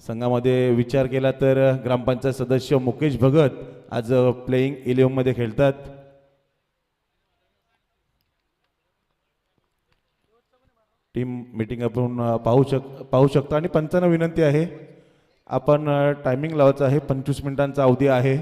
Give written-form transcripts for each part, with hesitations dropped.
संघामध्ये विचार केला तर ग्रामपंचायत सदस्य मुकेश भगत आज प्लेइंग 11 मध्ये खेळतात. टीम मीटिंग आपण पाहू शकतो आणि पंचांना विनंती आहे आपण टायमिंग लावायचं आहे. 25 मिनिटांचा अवधी आहे.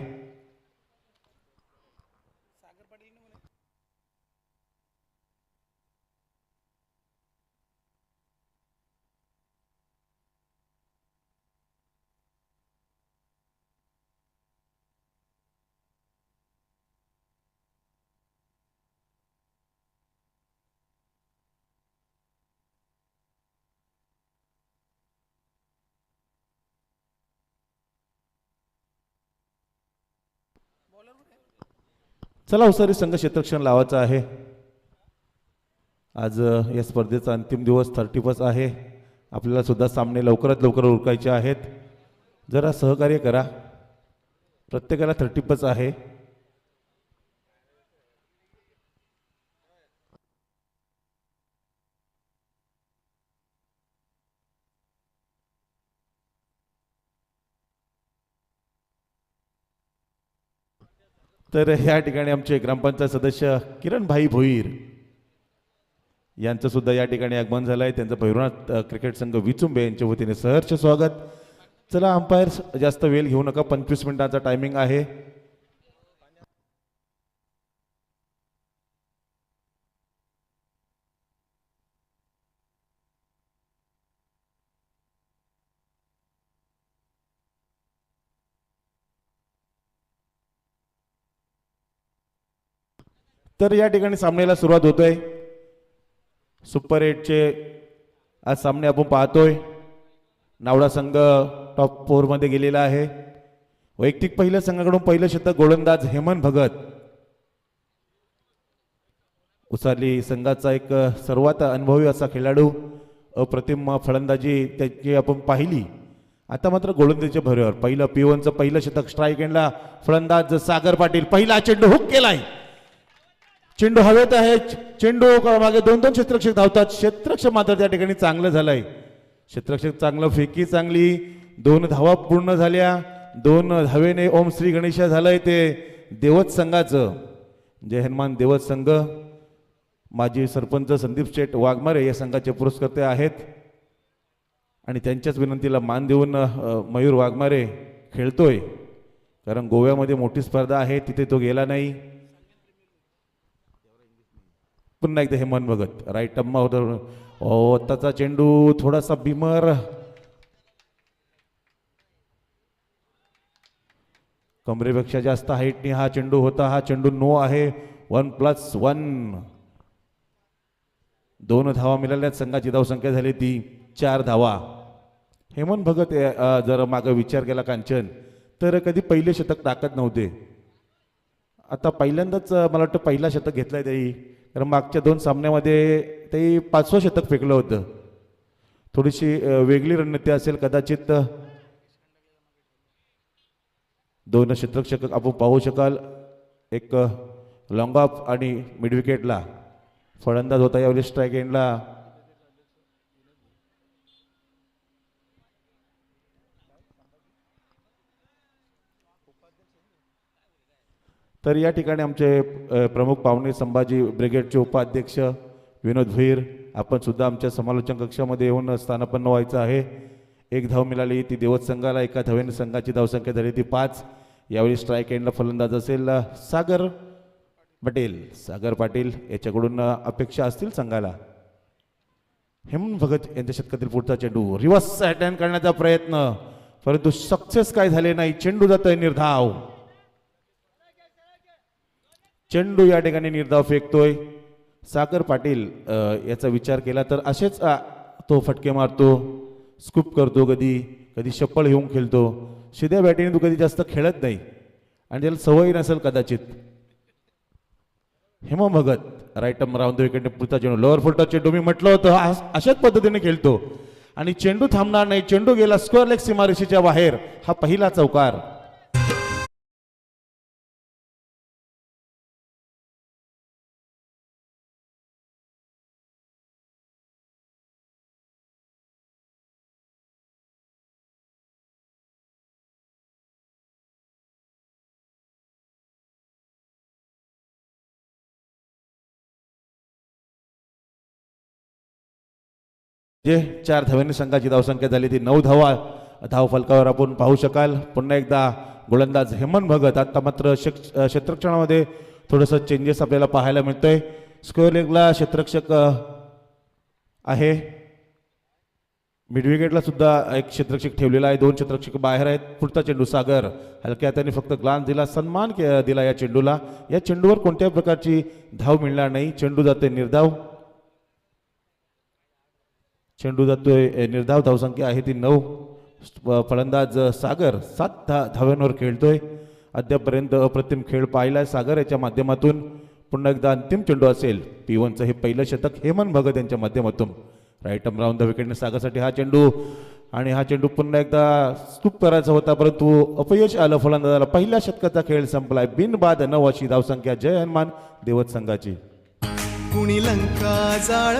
चला हुसारी संघ क्षेत्ररक्षण लावायचं आहे. आज या स्पर्धेचा अंतिम दिवस 31 आहे. आपल्याला सुद्धा सामने लवकरात लवकर उरकायचे आहेत. जरा सहकार्य करा. प्रत्येकाला 31 आहे. तर या ठिकाणी आमचे ग्रामपंचायत सदस्य किरण भाई भोईर यांचं सुद्धा या ठिकाणी आगमन झालं आहे. त्यांचं भैरवनाथ क्रिकेट संघ विचुंबे यांच्या वतीने सहर्ष स्वागत. चला अंपायर जास्त वेळ घेऊ नका. 25 मिनिटांचा टायमिंग आहे. तर या ठिकाणी सामन्याला सुरुवात होतोय. सुपर 8चे आज सामने आपण पाहतोय. नावडा संघ टॉप 4 मध्ये गेलेला आहे. वैयक्तिक पहिल्या संघाकडून पहिलं शतक गोलंदाज हेमंत भगत. उसाली संघाचा एक सर्वात अनुभवी असा खेळाडू. अप्रतिम फलंदाजी त्याची आपण पाहिली. आता मात्र गोलंदाजीच्या भरीवर पहिलं P1चं पहिलं शतक. स्ट्राईक एंडला फलंदाज सागर पाटील. पहिला चेंडू हुक केलाय. चेंडू हवेत आहे. चेंडू मागे 2-2 क्षेत्ररक्षक धावतात. क्षेत्ररक्षक मात्र त्या ठिकाणी चांगलं झालंय. क्षेत्ररक्षक चांगलं. फेकी चांगली. 2 धावा पूर्ण झाल्या. 2 धावेने ओम श्री गणेश झालंय ते देवत संघाचं. जय हनुमान देवत संघ. माजी सरपंच संदीप शेठ वाघमारे या संघाचे पुरस्कर्ते आहेत आणि त्यांच्याच विनंतीला मान देऊन मयूर वाघमारे खेळतोय. कारण गोव्यामध्ये मोठी स्पर्धा आहे, तिथे तो गेला नाही. पुन्हा एकदा हेमंत भगत राईट अम्मा होता. आत्ताचा चेंडू थोडासा बिमर. कमरेपेक्षा जास्त हाईटनी हा चेंडू होता. हा चेंडू नो आहे. 1+1. 2 धावा मिळाल्यात. संघाची धावसंख्या झाली ती 4 धावा. हेमंत भगत जर मागे विचार केला कांचन तर कधी पहिले शतक टाकत नव्हते. आता पहिल्यांदाच मला वाटतं पहिला शतक घेतलाय त्याही. कारण मागच्या 2 सामन्यामध्ये ते 5वं शतक फेकलं होतं. थोडीशी वेगळी रणनीती असेल कदाचित. 2 क्षेत्ररक्षक आपण पाहू शकाल. एक लॉंग ऑफ आणि मिड विकेटला फलंदाज होता यावेळी. स्ट्राईक एंडला तर या ठिकाणी आमचे प्रमुख पाहुणे संभाजी ब्रिगेडचे उपाध्यक्ष विनोद भोईर आपण सुद्धा आमच्या समालोचन कक्षामध्ये येऊन स्थानापन्न व्हायचं आहे. 1 धाव मिळाली ती देवत संघाला. 1 धावेने संघाची धावसंख्या झाली ती 5. यावेळी स्ट्राईक एंडला फलंदाज असेल सागर पटेल. सागर पाटील याच्याकडून अपेक्षा असतील संघाला. हेमंत भगत यांच्या शतकातील पुढचा चेंडू रिव्हर्स अटॅक करण्याचा प्रयत्न परंतु सक्सेस काय झाले नाही. चेंडू जातोय निर्धाव. चेंडू या ठिकाणी निर्धाव फेकतोय. सागर पाटील याचा विचार केला तर असेच तो फटके मारतो. स्कूप करतो. कधी कधी शप्पळ घेऊन खेळतो. शिध्या बॅटीने तो कधी जास्त खेळत नाही आणि त्याला सवय नसेल कदाचित. Hemant Bhagat right arm round the wicket. पुढचा चेंडू लोअर फुलटॉ चेंडू. मी म्हटलं होतं अशाच पद्धतीने खेळतो आणि चेंडू थांबणार नाही. चेंडू गेला स्क्वेअर लेग सीमारेषेच्या बाहेर. हा पहिला चौकार. जे 4 धावांनी संघाची धावसंख्या झाली ती 9 धावा धाव फलकावर आपण पाहू शकाल. पुन्हा एकदा गोलंदाज हेमंत भगत. आता मात्र क्षेत्ररक्षणामध्ये थोडंसं चेंजेस आपल्याला पाहायला मिळतोय. स्क्वेअर लेगला क्षेत्ररक्षक आहे, मिडविकेटला सुद्धा एक क्षेत्ररक्षक ठेवलेला आहे. 2 क्षेत्ररक्षक बाहेर आहेत. पुढचा चेंडू सागर हलक्या हाताने फक्त ग्लान्स दिला, सन्मान दिला या चेंडूला. या चेंडूवर कोणत्याही प्रकारची धाव मिळणार नाही. चेंडू जातोय निर्धाव. चेंडू जातोय निर्धाव. धावसंख्या आहे ती 9. फलंदाज सागर 7 धाव्यांवर खेळतोय. अद्यापर्यंत अप्रतिम खेळ पाहिलाय सागर याच्या माध्यमातून. पुन्हा एकदा अंतिम चेंडू असेल. P1चं हे पहिलं शतक हेमंत भगत यांच्या माध्यमातून. राईट आर्म राऊंड द विकेटने सागरसाठी हा चेंडू. आणि हा चेंडू पुन्हा एकदा स्कूप करायचा होता परंतु अपयश आलं फलंदाजाला. पहिल्या शतकाचा खेळ संपलाय. बिनबाद 9 अशी धावसंख्या जय हनुमान देवत संघाची. कुणी लंका जाळ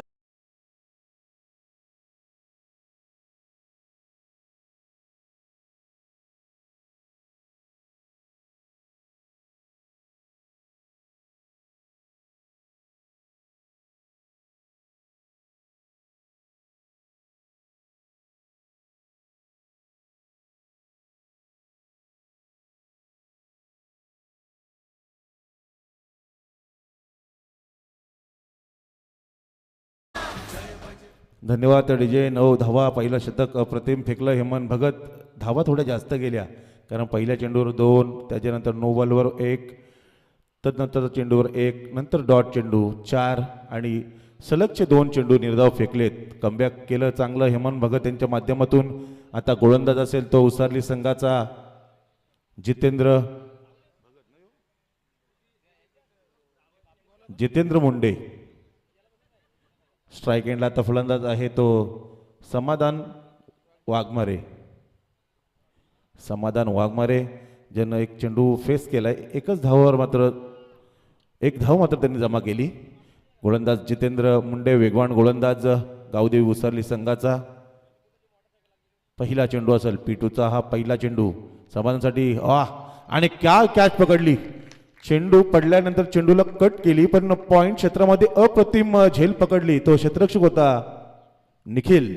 धन्यवाद डीजे. 9 धावा पहिलं शतक अप्रतिम फेकलं हेमंत भगत. धावा थोड्या जास्त गेल्या कारण पहिल्या चेंडूवर 2, त्याच्यानंतर नो बॉलवर 1, तदनंतर चेंडूवर 1, नंतर डॉट चेंडू 4 आणि सलगचे 2 चेंडू निर्धाव फेकलेत. कमबॅक केलं चांगलं हेमंत भगत यांच्या माध्यमातून. आता गोलंदाज असेल तो उसारली संघाचा जितेंद्र मुंडे. स्ट्राईक एंडला आता फलंदाज आहे तो समाधान वाघमारे. ज्यानं एक चेंडू फेस केलाय. एकच धावावर मात्र 1 धाव मात्र त्यांनी जमा केली. गोलंदाज जितेंद्र मुंडे वेगवान गोलंदाज गावदेवी उसारली संघाचा. पहिला चेंडू असेल P2चा हा पहिला चेंडू समाधानसाठी. आणि क्या कॅच पकडली. चेंडू पडल्यानंतर चेंडूला कट केली पण पॉइंट क्षेत्रामध्ये अप्रतिम झेल पकडली. तो क्षेत्ररक्षक होता निखिल.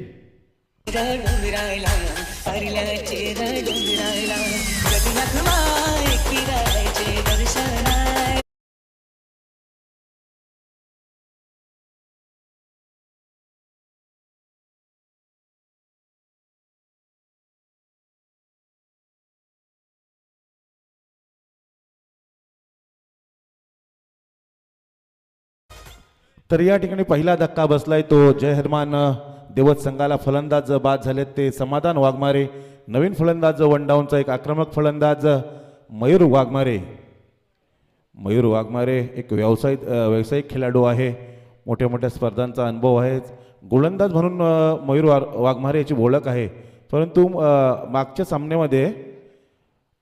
तर या ठिकाणी पहिला धक्का बसलाय तो जय हनुमान देवत संघाला. फलंदाज बाद झालेत ते समाधान वाघमारे. नवीन फलंदाज 1 डाऊनचा एक आक्रमक फलंदाज मयूर वाघमारे एक व्यावसायिक खेळाडू आहे. मोठ्या मोठ्या स्पर्धांचा अनुभव आहे. गोलंदाज म्हणून मयूर वाघमारे याची ओळख आहे परंतु मागच्या सामन्यामध्ये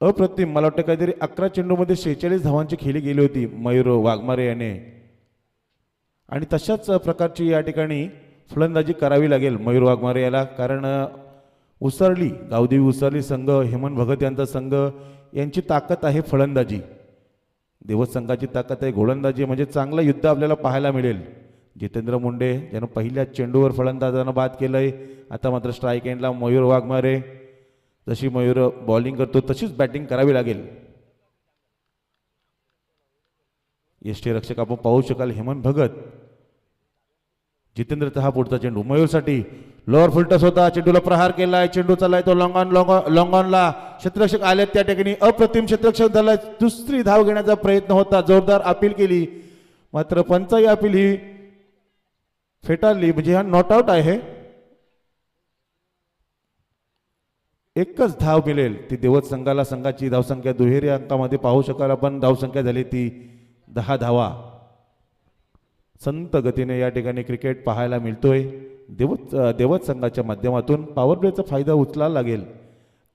अप्रतिम मला वाटतं काहीतरी 11 चेंडूमध्ये 46 धावांची खेळी गेली होती मयूर वाघमारे याने. आणि तशाच प्रकारची या ठिकाणी फलंदाजी करावी लागेल मयूर वाघमारे याला कारण गावदेवी उसारली संघ हेमंत भगत यांचा संघ यांची ताकद आहे फलंदाजी. देवत संघाची ताकद आहे गोलंदाजी. म्हणजे चांगलं युद्ध आपल्याला पाहायला मिळेल. जितेंद्र मुंडे ज्यानं पहिल्या चेंडूवर फलंदाजानं बाद केलंय. आता मात्र स्ट्राईक एंडला मयूर वाघमारे. जशी मयूर बॉलिंग करतो तशीच बॅटिंग करावी लागेल. यष्टीरक्षक आपण पाहू शकाल हेमंत भगत. जितेंद्रचा हा पुढचा चेंडू मयूरसाठी. लोअर फुलटस होता. चेंडूला प्रहार केलाय. चेंडू चाललाय तो लॉंगॉनला. क्षेत्ररक्षक आलेत त्या ठिकाणी. अप्रतिम क्षेत्ररक्षक झालाय. दुसरी धाव घेण्याचा प्रयत्न होता. जोरदार अपील केली मात्र पंचाई अपील ही फेटाळली. म्हणजे हा नॉट आउट आहे. एकच धाव मिळेल ती देवत संघाला. संघाची धावसंख्या दुहेरी अंकामध्ये पाहू शकाल आपण. धावसंख्या झाली ती 10 धावा. संत गतीने या ठिकाणी क्रिकेट पाहायला मिळतोय. देवत संघाच्या माध्यमातून पॉवर प्लेचा फायदा उचलायला लागेल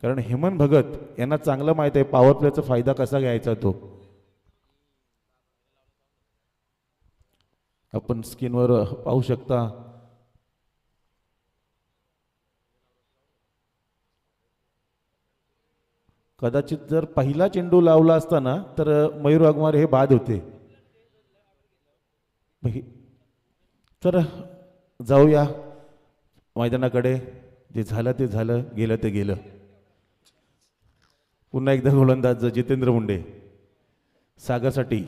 कारण हेमंत भगत यांना चांगलं माहित आहे पॉवर प्लेचा फायदा कसा घ्यायचा तो. आपण स्क्रीनवर पाहू शकता. कदाचित जर पहिला चेंडू लावला असताना तर मयूर वाघमारे हे बाद होते. तर जाऊया मैदानाकडे. जे झालं ते झालं, गेलं ते गेलं. पुन्हा एकदा गोलंदाज जितेंद्र मुंडे सागरसाठी.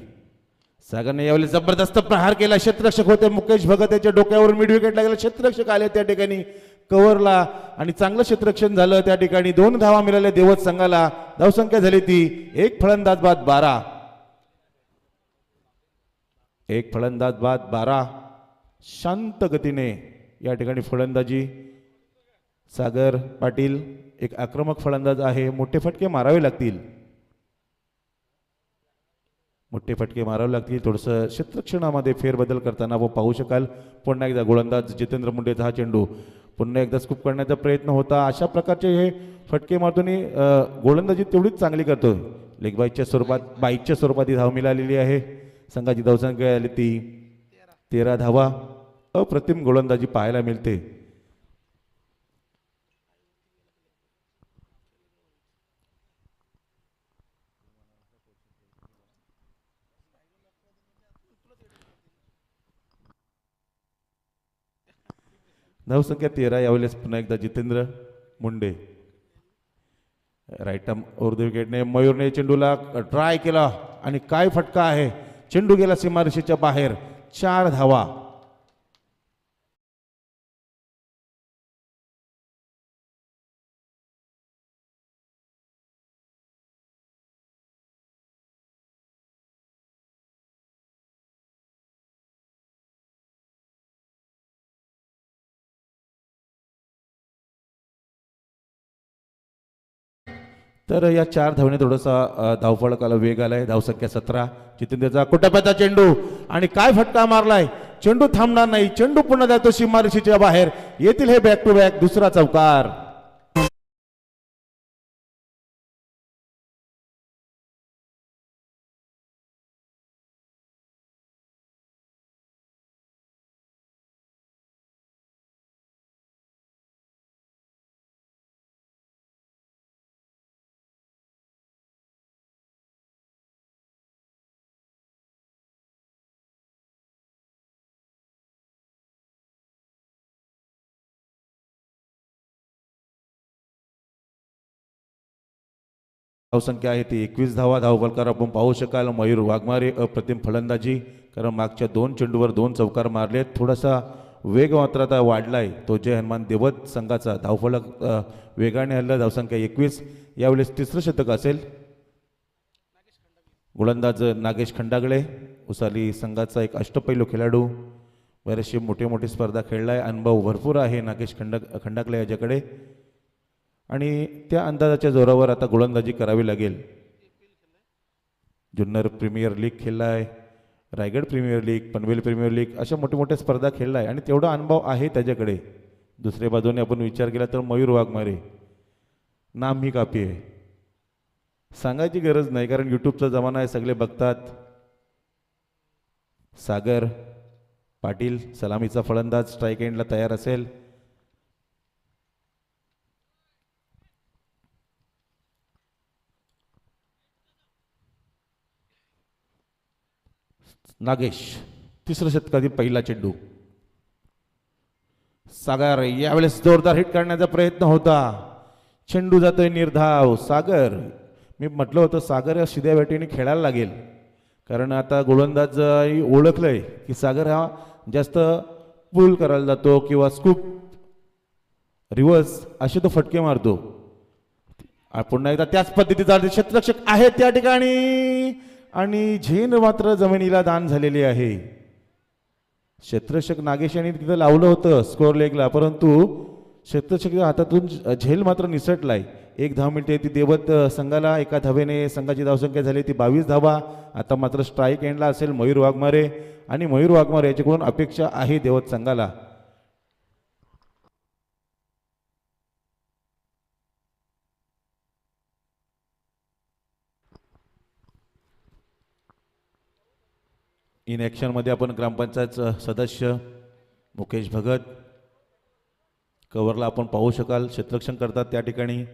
सागरने यावेळी जबरदस्त प्रहार केला. क्षेत्ररक्षक होते मुकेश भगत, याच्या डोक्यावरून मिड विकेट लागला. क्षेत्ररक्षक आले त्या ठिकाणी कव्हरला आणि चांगलं क्षेत्ररक्षण झालं त्या ठिकाणी. 2 धावा मिळाल्या देवत संघाला. धावसंख्या झाली ती 1 फलंदाज बाद 12. 1 फलंदाज बाद 12. शांत गतीने या ठिकाणी फलंदाजी सागर पाटील. एक आक्रमक फलंदाज आहे. मोठे फटके मारावे लागतील, मोठे फटके मारावे लागतील. थोडंसं क्षेत्ररक्षणामध्ये फेरबदल करताना आपण पाहू शकाल. पुन्हा एकदा गोलंदाज जितेंद्र मुंडेचा हा चेंडू पुन्हा एकदा स्कूप करण्याचा प्रयत्न होता. अशा प्रकारचे हे फटके मारतून गोलंदाजी तेवढीच चांगली करतो. लेगबाईच्या स्वरूपात, बाईकच्या स्वरूपात ही धाव मिळालेली आहे. संघाची धावसंख्या आली ती 13 धावा. अप्रतिम गोलंदाजी पाहायला मिळते. धावसंख्या 13. यावेळेस पुन्हा एकदा Jitendra Munde. Right arm over the विकेटने मयूरने चेंडूला ट्राय केला आणि काय फटका आहे. चेंडू गेला सीमारेषेच्या बाहेर. 4 धावा. तर या 4 धावने थोडासा धावफलकाला वेग आलाय. धावसंख्या 17. जितेंद्रचा कुटप्याचा चेंडू आणि काय फटका मारलाय. चेंडू थांबणार नाही. चेंडू पुन्हा जातो सीमारेषेच्या बाहेर. येतील हे बॅक टू बॅक दुसरा चौकार. धावसंख्या आहे ती 21 धावा. धावफलकार आपण पाहू शकाल. मयूर वाघमारे अप्रतिम फलंदाजी, कारण मागच्या 2 चेंडूवर 2 चौकार मारलेत. थोडासा वेग मात्र आता वाढलाय तो जय हनुमान देवत संघाचा. धावफलक वेगाने हल्ला. धावसंख्या 21. यावेळेस तिसरं शतक असेल. गोलंदाज नागेश खंडागळे, उसाली संघाचा एक अष्टपैलू खेळाडू. बरेचसे मोठे मोठी स्पर्धा खेळलाय. अनुभव भरपूर आहे नागेश खंडागळे याच्याकडे आणि त्या अंदाजाच्या जोरावर आता गोलंदाजी करावी लागेल. जुन्नर प्रीमियर लीग खेळलाय, Raigad premier league, Panvel premier league, अशा मोठ्या मोठ्या स्पर्धा खेळलाय आणि तेवढा अनुभव आहे त्याच्याकडे. दुसऱ्या बाजूने आपण विचार केला तर मयूर वाघमारे नाम ही काफी आहे. सांगायची गरज नाही, कारण यूट्यूबचा जमाना आहे, सगळे बघतात. सागर पाटील सलामीचा फलंदाज स्ट्राईक एंडला तयार असेल. नागेश तिसऱ्या षटकातील पहिला चेंडू. सागर यावेळेस जोरदार हिट करण्याचा प्रयत्न होता. चेंडू जातोय निर्धाव. सागर, मी म्हटलं होतं सागर या सिध्या बॅटीने खेळायला लागेल, कारण आता गोलंदाज ओळखलंय की सागर हा जास्त पुल करायला जातो किंवा स्कूप रिव्हर्स असे तो फटके मारतो. पुन्हा एकदा त्याच पद्धतीचा क्षेत्ररक्षक आहे त्या ठिकाणी आणि झेल मात्र जमिनीला दान झालेली आहे. क्षेत्ररक्षक नागेश यांनी तिथं लावलं होतं स्कोअर लेगला, परंतु क्षेत्ररक्षकाच्या हातातून झेल मात्र निसटलाय. 1 धाव मिळते ती देवत संघाला. 1 धावेने संघाची धावसंख्या झाली ती 22 धावा. आता मात्र स्ट्राईक एंडला असेल मयूर वाघमारे आणि मयूर वाघमारे याच्याकडून अपेक्षा आहे देवत संघाला. इन ॲक्शन मध्ये आपण ग्रामपंचायत सदस्य मुकेश भगत कव्हरला आपण पाहू शकाल. क्षेत्ररक्षण करतात त्या ठिकाणी.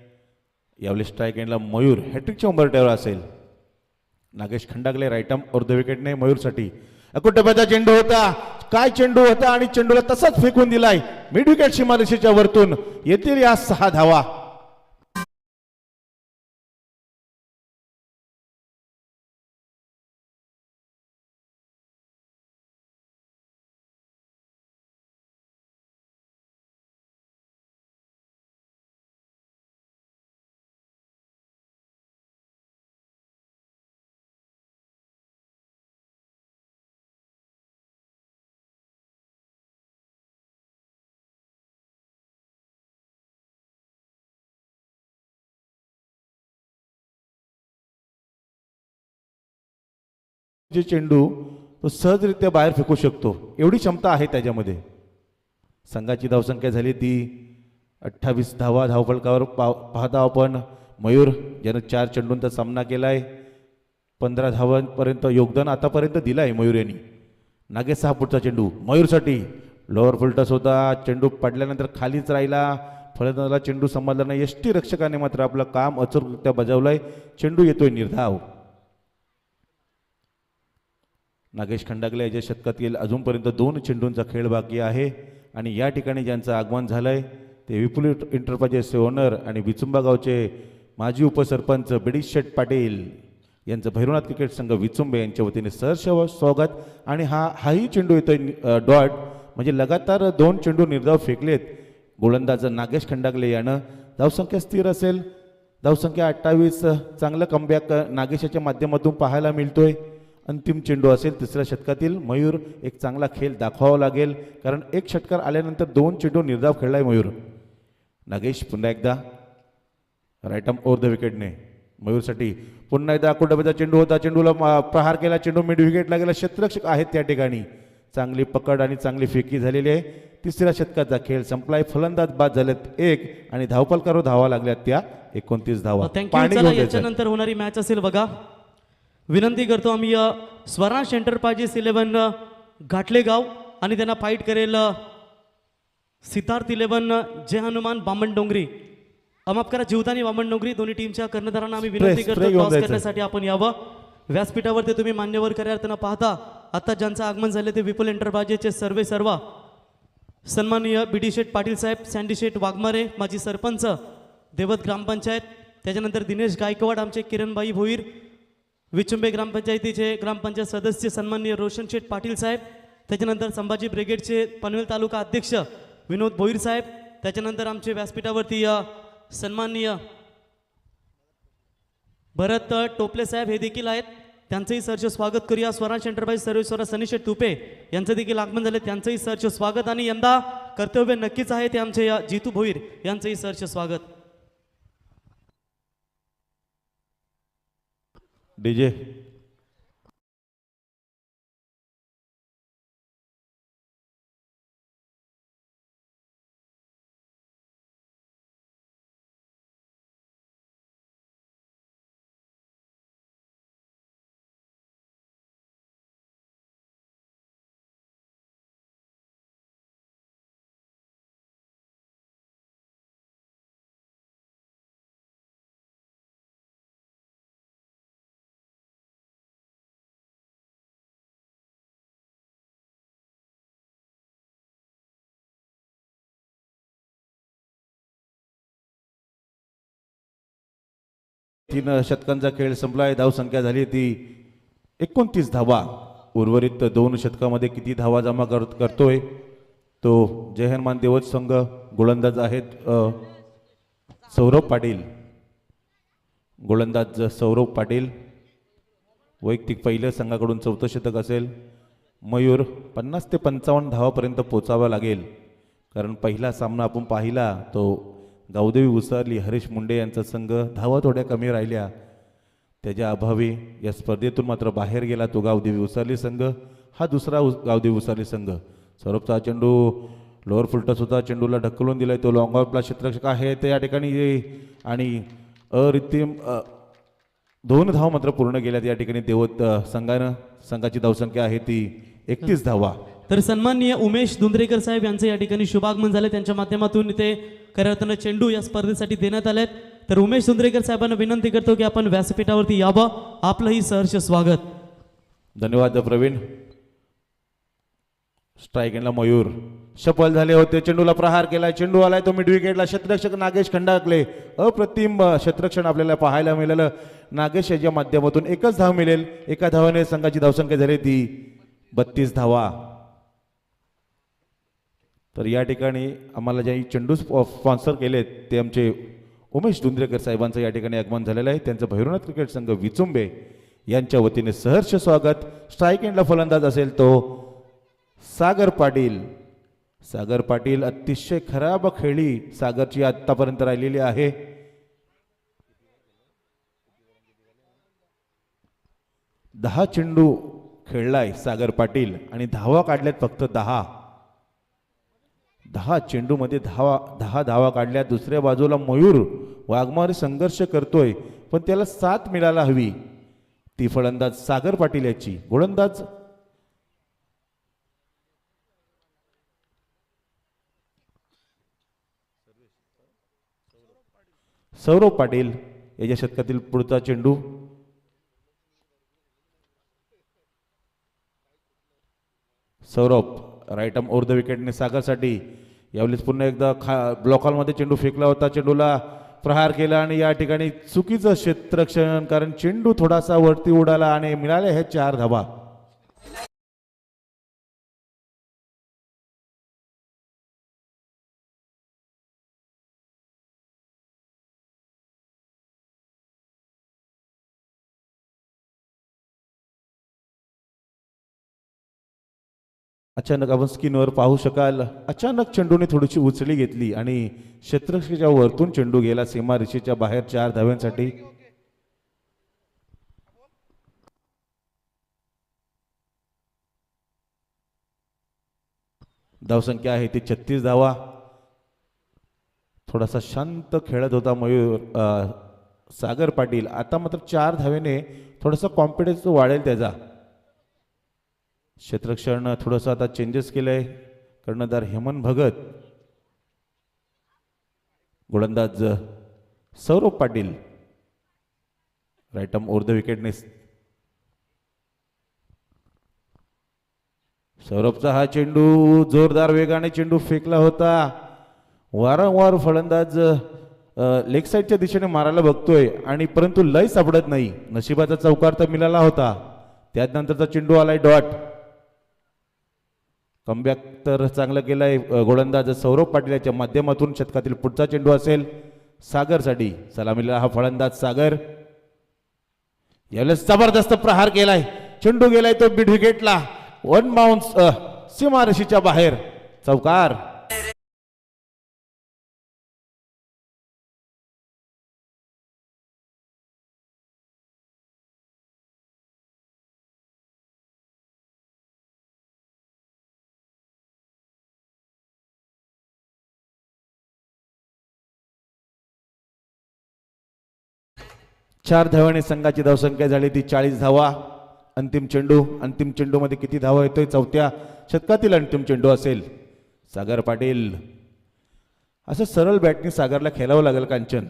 यावेळी स्ट्राईक एंडला मयूर हॅट्रिकच्या उंबरठ्यावर असेल. Nagesh Khandagale right arm over the विकेटने मयूरसाठी. अकुटबाचा चेंडू होता, काय चेंडू होता आणि चेंडूला तसाच फेकून दिलाय मिड विकेट सीमारेषेच्या वरतून. येतील या 6 धावा. जे चेंडू तो सहजरित्या बाहेर फेकू शकतो एवढी क्षमता आहे त्याच्यामध्ये. संघाची धावसंख्या झाली ती 28 धावा. धावफलकावर पाहता आपण मयूर ज्यानं 4 चेंडूंचा सामना केलाय, 15 धावांपर्यंत योगदान आतापर्यंत दिलं आहे मयूर यांनी. नागेश 6 फूटचा चेंडू मयूरसाठी लोअर फुलटस होता, चेंडू पडल्यानंतर खालीच राहिला, फलंदाजाला चेंडू समजला नाही. यष्टी रक्षकाने मात्र आपलं काम अचूकरित्या बजावलंय. चेंडू येतोय निर्धाव. नागेश खंडागले याच्या शतकात येईल अजूनपर्यंत 2 चेंडूंचा खेळ बाकी आहे आणि या ठिकाणी ज्यांचं आगमन झालंय ते विपुल एंटरप्राइजेसचे ओनर आणि विचुंबा गावचे माजी उपसरपंच बिडीश शेठ पाटील यांचं भैरवनाथ क्रिकेट संघ विचुंबे यांच्या वतीने सहर्ष स्वागत. आणि हाही चेंडू येतोय डॉट, म्हणजे लगातार 2 चेंडू निर्धाव फेकलेत गोलंदाज नागेश खंडागले यानं. धावसंख्या स्थिर असेल, धावसंख्या 28. चांगलं कमबॅक नागेशाच्या माध्यमातून पाहायला मिळतोय. अंतिम चेंडू असेल तिसऱ्या षटकातील. मयूर एक चांगला खेळ दाखवावा लागेल कारण एक षटकार आल्यानंतर 2 चेंडू निर्धाव खेळलाय मयूर. नागेश पुन्हा एकदा राईट आर्म ओव्हर द विकेटने मयूरसाठी. पुन्हा एकदा अकोटाबाचा चेंडू होता, चेंडूला प्रहार केला, चेंडू मिड विकेटला गेला. क्षेत्ररक्षक आहेत त्या ठिकाणी. चांगली पकड आणि चांगली फेकी झालेली आहे. तिसऱ्या षटकाचा खेळ संपलाय. फलंदाज बाद झालेत 1 आणि धावफलकावर धावा लागल्यात त्या 29 धावा. पाणी घेऊन द्यायचं. याच्यानंतर होणारी मॅच असेल बघा. विनंती करतो आम्ही स्वराज एंटरप्राइजेस 11 घाटलेगाव आणि त्यांना फाईट करेल सिद्धार्थ 11 जय हनुमान बामण डोंगरी. माफ करा जीवदानी बामण डोंगरी. दोन्ही टीमच्या कर्णधारांना आम्ही विनंती स्प्रे करतो घेऊन टॉस जायचं. करण्यासाठी आपण यावं. व्यासपीठावर ते तुम्ही मान्यवर त्यांना पाहता. आता ज्यांचं आगमन झाले ते विपुल एंटरप्राइजेसचे सर्व सन्माननीय बीडी शेठ पाटील साहेब, सँडी शेठ वाघमारे माजी सरपंच देवत ग्रामपंचायत, त्याच्यानंतर दिनेश गायकवाड आमचे किरणबाई भोईर विचुंबे ग्रामपंचायतीचे ग्रामपंचायत सदस्य सन्माननीय रोशन शेठ पाटील साहेब, त्याच्यानंतर संभाजी ब्रिगेडचे पनवेल तालुका अध्यक्ष विनोद भोईर साहेब, त्याच्यानंतर आमचे व्यासपीठावरती सन्माननीय भरत टोपले साहेब हे देखील आहेत. त्यांचंही सहर्ष स्वागत करूया. स्वराज एंटरप्राइज सर्वेश्वर सनीशेठ तुपे यांचं देखील आगमन झाले, त्यांचंही सहर्ष स्वागत. आणि यंदा कर्तव्य नक्कीच आहे ते आमचे जितू भोईर यांचंही सहर्ष स्वागत. डीजे तीन षटकांचा खेळ संपलाय. धावसंख्या झाली ती 29 धावा. उर्वरित 2 षटकामध्ये किती धावा जमा करतोय तो जय हनुमान देवत संघ. गोलंदाज आहेत सौरभ पाटील. गोलंदाज सौरभ पाटील. वैयक्तिक पहिलं संघाकडून 4थं शतक असेल. मयूर 50 ते 55 धावापर्यंत पोचावा लागेल कारण पहिला सामना आपण पाहिला तो गावदेवी उसारली हरीश मुंडे यांचा संघ. धावा थोड्या कमी राहिल्या, त्याच्या अभावी या स्पर्धेतून मात्र बाहेर गेला तो गावदेवी उसारली संघ. हा दुसरा गावदेवी उसारली संघ. सौरभचा चेंडू लोअर फुलटस होता, चेंडूला ढकलून दिलाय. तो लॉंग ऑफला क्षेत्ररक्षक आहे ते या ठिकाणी आणि अरितिम 2 धावा मात्र पूर्ण केल्यात या ठिकाणी देवत संघानं. संघाची धावसंख्या आहे ती 31 धावा. तर सन्माननीय उमेश दुंद्रेकर साहेब यांचं या ठिकाणी शुभागमन झाले. त्यांच्या माध्यमातून इथे खऱ्या अर्थानं चेंडू या स्पर्धेसाठी देण्यात आलेत. तर उमेश दुंद्रेकर साहेबांना विनंती करतो की आपण व्यासपीठावरती यावं. आपलंही सहर्ष स्वागत. धन्यवाद प्रवीण. स्ट्राईक एंडला मयूर सफल झाले होते. चेंडूला प्रहार केलाय, चेंडू आलाय तो मिड विकेटला. क्षेत्ररक्षक नागेश खंडागले, अप्रतिम क्षेत्ररक्षण आपल्याला पाहायला मिळालं. नागेश याच्या माध्यमातून एकच धाव मिळेल. एका धावाने संघाची धावसंख्या झाली ती 32 धावा. तर या ठिकाणी आम्हाला जे चेंडू स्पॉन्सर केलेत ते आमचे उमेश धुंद्रेकर साहेबांचं या ठिकाणी आगमन झालेलं आहे. त्यांचं भैरवनाथ क्रिकेट संघ विचुंबे यांच्या वतीने सहर्ष स्वागत. स्ट्राईक एंडला फलंदाज असेल तो सागर पाटील. सागर पाटील अतिशय खराब खेळी सागरची आतापर्यंत राहिलेली आहे. 10 चेंडू खेळलाय सागर पाटील आणि धावा काढल्यात फक्त 10. 10 चेंडूमध्ये 10 धावा काढल्या. दुसऱ्या बाजूला मयूर वाघमारे संघर्ष करतोय पण त्याला साथ मिळायला हवी. ती फलंदाज सागर पाटील याची. गोलंदाज सौरभ पाटील याच्या शतकातील पुढचा चेंडू. Saurabh right arm over the विकेटने सागरसाठी. यावेळेस पुन्हा एकदा ब्लॉकॉलमध्ये चेंडू फेकला होता. चेंडूला प्रहार केला आणि या ठिकाणी चुकीचं क्षेत्ररक्षण, कारण चेंडू थोडासा वरती उडाला आणि मिळाले हे 4 धावा. अचानक आपण स्क्रीनवर पाहू शकाल, अचानक चेंडूने थोडीशी उचली घेतली आणि क्षेत्ररक्षकाच्या वरतून चेंडू गेला सीमा रेषेच्या बाहेर 4 धाव्यांसाठी. धावसंख्या आहे ती 36 धावा. थोडासा शांत खेळत होता मयूर सागर पाटील. आता मात्र 4 धावेने थोडासा कॉन्फिडन्स वाढेल त्याचा. क्षेत्ररक्षण थोडंसं आता चेंजेस केलंय. कर्णधार हेमंत भगत, गोलंदाज Saurabh Patil right arm over the विकेटने. सौरभचा हा चेंडू जोरदार वेगाने चेंडू फेकला होता. वारंवार फलंदाज लेग साईडच्या दिशेने मारायला बघतोय आणि परंतु लय सापडत नाही. नशिबाचा चौकार तर मिळाला होता. त्यानंतरचा चेंडू आलाय डॉट. कमबॅक तर चांगलं केलंय गोलंदाज सौरभ पाटील याच्या माध्यमातून. शतकातील पुढचा चेंडू असेल सागरसाठी. सलामीला हा फलंदाज सागर. यावेळेस जबरदस्त प्रहार केलाय. चेंडू गेलाय तो मिड विकेटला. 1 बाउन्स सीमारेषेच्या बाहेर. चौकार. चार धावांनी संघाची धावसंख्या झाली ती 40 धावा. अंतिम चेंडू मध्ये किती धावा येतोय? चौथ्या शतकातील अंतिम चेंडू असेल. सागर पाटील. असं सरळ बॅटनी सागरला खेळावं लागेल कांचन.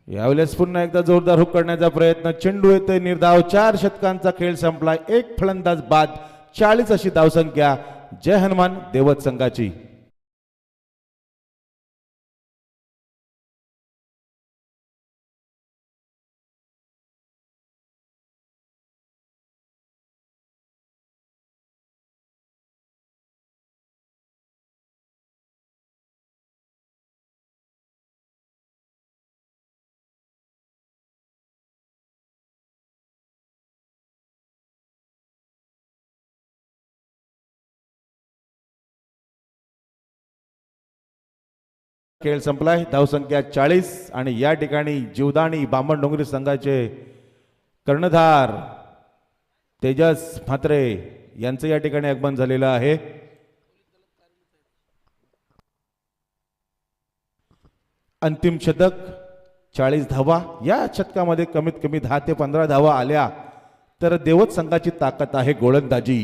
यावेळेस पुन्हा एकदा जोरदार हुक करण्याचा प्रयत्न. चेंडू येतोय निर्धाव. 4 षटकांचा खेळ संपलाय. 1 फलंदाज बाद. 40 अशी धावसंख्या जय हनुमान देवत संघाची. खेळ संपलाय. धावसंख्या 40 आणि या ठिकाणी जीवदानी बामण डोंगरी संघाचे कर्णधार तेजस म्हात्रे यांचं या ठिकाणी आगमन झालेलं आहे. अंतिम शतक 40 धावा. या शतकामध्ये कमीत कमी 10 ते 15 धावा आल्या तर देवत संघाची ताकद आहे गोलंदाजी.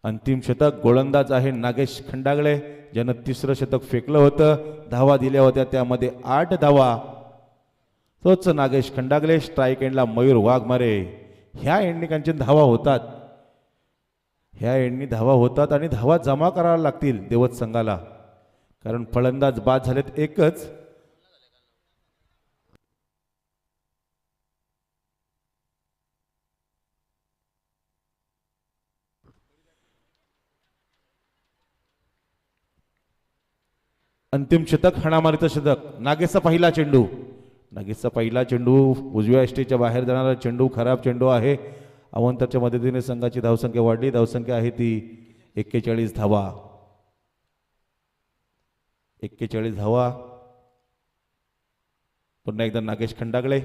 अंतिम शतक गोलंदाज आहे नागेश खंडागळे ज्यानं 3रं शतक फेकलं होतं. धावा दिल्या होत्या त्यामध्ये 8 धावा. तोच नागेश खंडागळे. स्ट्राईक एंडला मयूर वाघमारे. ह्या एंडनिकांची धावा होतात. ह्या एंडनी धावा होतात आणि धावा जमा कराव्या लागतील देवत संघाला, कारण फलंदाज बाद झालेत एकच. अंतिम शतक, हाणामारीचं शतक. नागेशचा पहिला चेंडू, नागेशचा पहिला चेंडू उजव्या एष्टीच्या बाहेर जाणारा चेंडू, खराब चेंडू आहे. अवंताच्या मदतीने संघाची धावसंख्या वाढली. धावसंख्या आहे ती 41 धावा. 41 धावा. पुन्हा एकदा नागेश खंडागळे.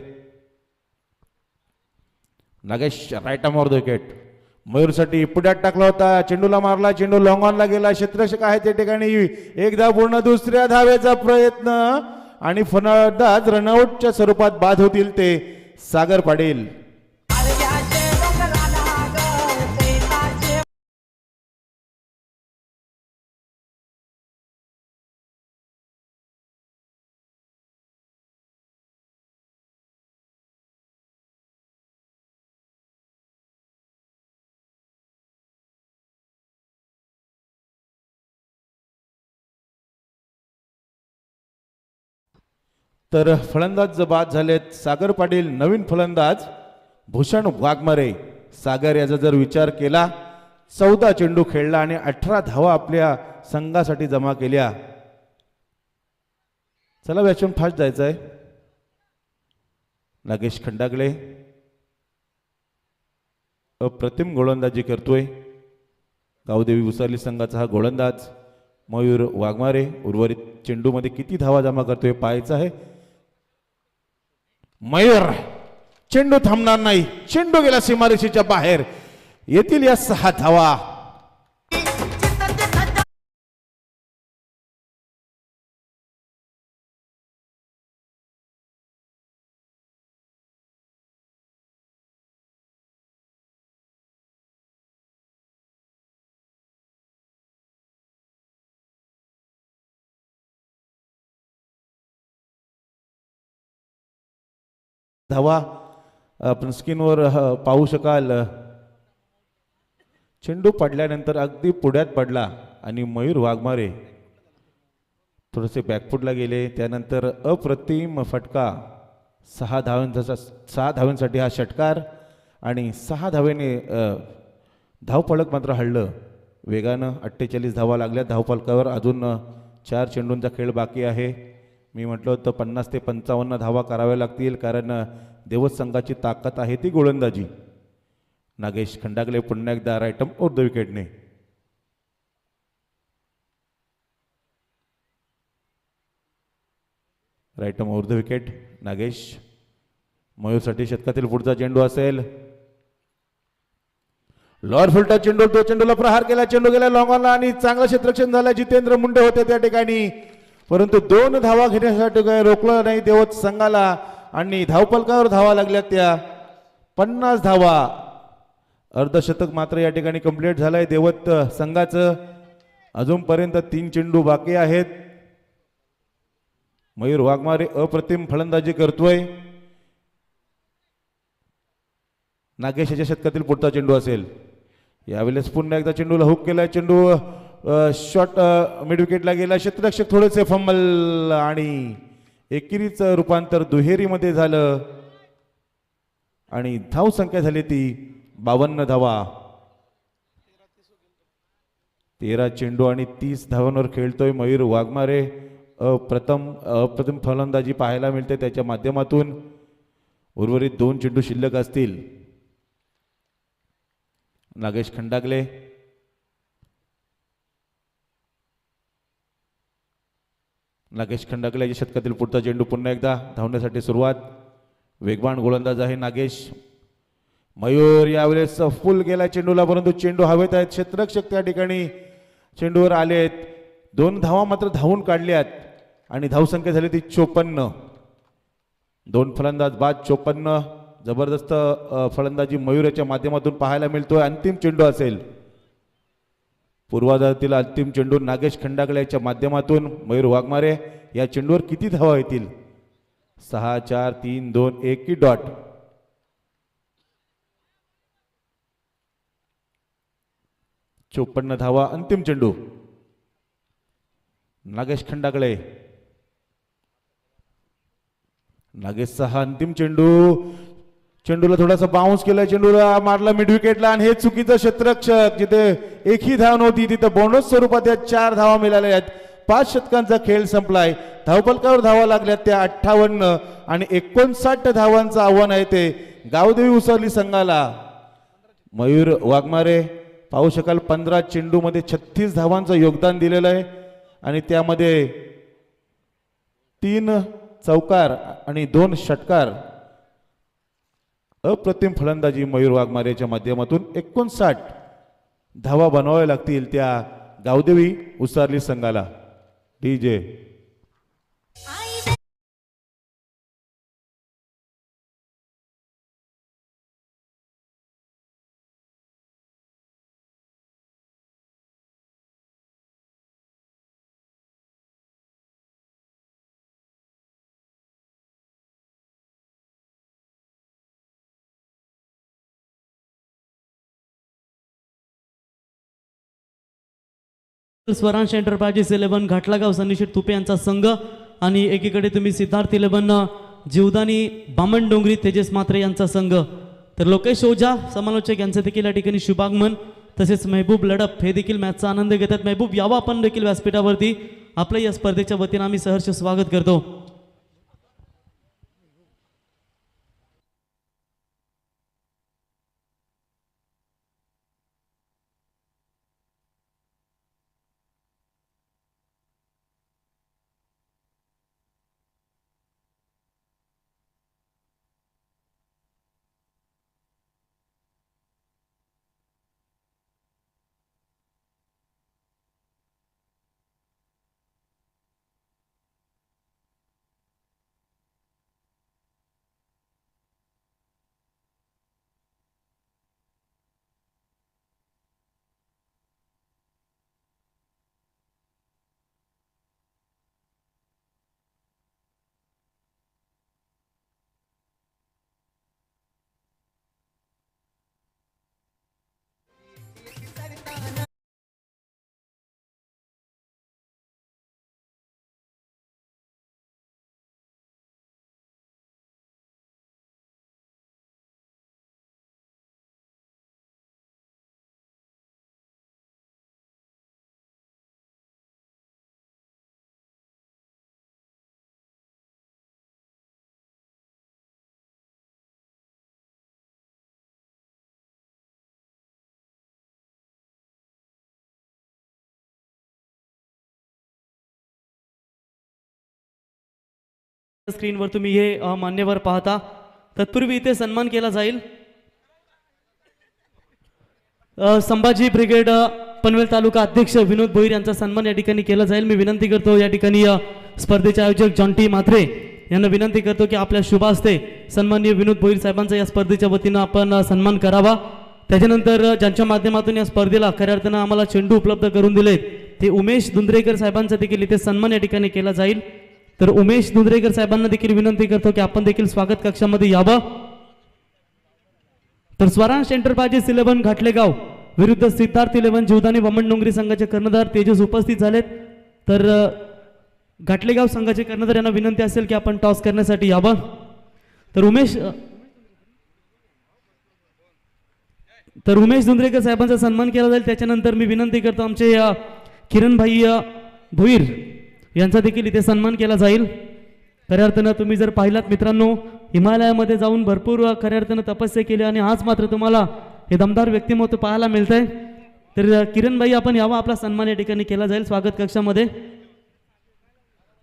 नागेश राईट आर्मवर विकेट. मयूरसाठी पुढ्यात टाकला होता, चेंडूला मारला, चेंडू लॉंग ऑनला गेला. क्षेत्ररक्षक आहे त्या ठिकाणी. एकदा पूर्ण दुसऱ्या धावेचा प्रयत्न आणि फलंदाज रनआउटच्या स्वरूपात बाद होतील ते सागर पाटील. तर फलंदाज बाद झालेत सागर पाटील. नवीन फलंदाज भूषण वाघमारे. सागर याचा जर विचार केला, 14 चेंडू खेळला आणि 18 धावा आपल्या संघासाठी जमा केल्या. चला बॅट्समन फास्ट जायचं आहे. नागेश खंडागळे अप्रतिम गोलंदाजी करतोय. गावदेवी उसाली संघाचा हा गोलंदाज मयूर वाघमारे. उर्वरित चेंडूमध्ये किती धावा जमा करतोय पाहायचं आहे. मयूर, चेंडू थांबणार नाही. चेंडू गेला सीमारेषेच्या बाहेर. येतील या 6 धावा. धावा आपण स्क्रीनवर पाहू शकाल. चेंडू पडल्यानंतर अगदी पुढ्यात पडला आणि मयूर वाघमारे थोडेसे बॅकफुटला गेले. त्यानंतर अप्रतिम फटका. 6 धावांसाठी हा षटकार आणि 6 धावेने धावफलक मात्र हललं वेगानं. 48 धावा लागल्या धावफलकावर. अजून 4 चेंडूंचा खेळ बाकी आहे. मी म्हटलं होतं 50 ते 55 धावा कराव्या लागतील, कारण देवत संघाची ताकद आहे ती गोलंदाजी. नागेश खंडागळे पुन्हा एकदा राईटम ओव्हर द विकेटने. Right arm over the wicket Nagesh. मयूरसाठी शतकातील पुढचा चेंडू असेल. लॉर फुलटा चेंडू, तो चेंडूला प्रहार केला. चेंडू गेला लॉंग ऑनला आणि चांगलं क्षेत्ररक्षण झालं. जितेंद्र मुंडे होते त्या ठिकाणी, परंतु 2 धावा घेण्यासाठी काही रोखलं नाही देवत संघाला आणि धावफलकावर धावा लागल्या त्या 50 धावा. अर्धशतक मात्र या ठिकाणी कंप्लीट झालंय देवत संघाचं. अजूनपर्यंत 3 चेंडू बाकी आहेत. मयूर वाघमारे अप्रतिम फलंदाजी करतोय. नागेश याच्या शतकातील पुढचा चेंडू असेल. यावेळेस पुन्हा एकदा चेंडूला हुक केलाय. चेंडू शॉट मिड विकेटला गेला. क्षेत्ररक्षक थोडेसे फंबल आणि एकेरीचं रूपांतर दुहेरीमध्ये झालं आणि धाव संख्या झाली ती 52 धावा. 13 चेंडू आणि 30 धावांवर खेळतोय मयूर वाघमारे. अप्रतिम फलंदाजी पाहायला मिळते त्याच्या माध्यमातून. उर्वरित 2 चेंडू शिल्लक असतील. नागेश खंडागळे. नागेश खंडागळे याच्या शतकातील पुढचा चेंडू. पुन्हा एकदा धावण्यासाठी सुरुवात. वेगवान गोलंदाज आहे नागेश. मयूर यावेळेस फुल गेला चेंडूला, परंतु चेंडू हवेत आहेत. क्षेत्ररक्षक त्या ठिकाणी चेंडूवर आलेत. 2 धावा मात्र धावून काढल्यात आणि धावसंख्या झाली ती 54. 2 फलंदाज बाद 54. जबरदस्त फलंदाजी मयूरच्या माध्यमातून पाहायला मिळतोय. अंतिम चेंडू असेल. पूर्वाधारातील अंतिम चेंडू नागेश खंडागळे याच्या माध्यमातून. मयूर वाघमारे या चेंडूवर किती धावा येतील? 6, 4, 3, 2, 1 की डॉट. 54 धावा अंतिम चेंडू. नागेश खंडागळे. नागेशचा हा अंतिम चेंडू. चेंडूला थोडासा बाउन्स केला, चेंडूला मारला मिड विकेटला आणि हे चुकीचं क्षेत्ररक्षक. जिथे एकही धाव नव्हती तिथे बोनस स्वरूपात या 4 धावा मिळाल्या आहेत. 5 षटकांचा खेळ संपलाय. धावफलकावर धावा लागल्या त्या 58 आणि 59 धावांचं आव्हान आहे ते गावदेवी उसरली संघाला. मयूर वाघमारे पाहू शकाल 15 चेंडूमध्ये 36 धावांचं योगदान दिलेलं आहे आणि त्यामध्ये 3 चौकार आणि 2 षटकार. अप्रतिम फलंदाजी मयूर वाघमारेच्या माध्यमातून 59 धावा बनवाव्या लागतील त्या गावदेवी उसारली संघाला. डीजे स्वरांश एंटरप्राइजेस 11 घाटलागाव संनिशेट तुपे यांचा संघ आणि एकीकडे तुम्ही सिद्धार्थ 11 जीवदानी बामण डोंगरी तेजस मात्रे यांचा संघ. तर लोकेश ओझा समालोचक यांचं देखील या ठिकाणी शुभागमन तसेच महबूब लडप हे देखील मॅचचा आनंद घेतात. महबूब यावा आपण देखील व्यासपीठावरती. आपलं या स्पर्धेच्या वतीनं आम्ही सहर्ष स्वागत करतो. स्क्रीनवर तुम्ही हे मान्यवर पाहता. तत्पूर्वी इथे सन्मान केला जाईल. संभाजी ब्रिगेड पनवेल तालुका अध्यक्ष विनोद भोईर यांचा सन्मान या ठिकाणी केला जाईल. मी विनंती करतो या ठिकाणी स्पर्धेचे आयोजक जॉन्टी म्हात्रे यांना विनंती करतो की आपल्या शुभ हस्ते सन्माननीय विनोद भोईर साहेबांचा या स्पर्धेच्या वतीनं आपण सन्मान करावा. त्याच्यानंतर ज्यांच्या माध्यमातून या स्पर्धेला खऱ्या अर्थानं आम्हाला चेंडू उपलब्ध करून दिलेत ते उमेश दुंद्रेकर साहेबांचा देखील इथे सन्मान या ठिकाणी केला जाईल. तर उमेश दुंद्रेकर साहेबांना देखील विनंती करतो की आपण देखील स्वागत कक्षामध्ये यावं. तर स्वरांश एंटरप्राइजेस 11 घाटलेगाव विरुद्ध सिद्धार्थ 11 जीवदानी वामन डोंगरी संघाचे कर्णधार तेजस उपस्थित झालेत. तर घाटलेगाव संघाचे कर्णधार यांना विनंती असेल की आपण टॉस करण्यासाठी यावं. तर उमेश दुंद्रेकर साहेबांचा सन्मान केला जाईल. त्याच्यानंतर मी विनंती करतो आमचे किरणभाई भोईर यांचा देखील इथे सन्मान केला जाईल. खऱ्या अर्थानं तुम्ही जर पाहिलात मित्रांनो हिमालयामध्ये जाऊन भरपूर खऱ्या अर्थानं तपस्या केली आणि आज मात्र तुम्हाला हे दमदार व्यक्तिमत्व पाहायला मिळतंय. तर किरणभाई आपण यावा, आपला सन्मान या ठिकाणी केला जाईल स्वागत कक्षामध्ये.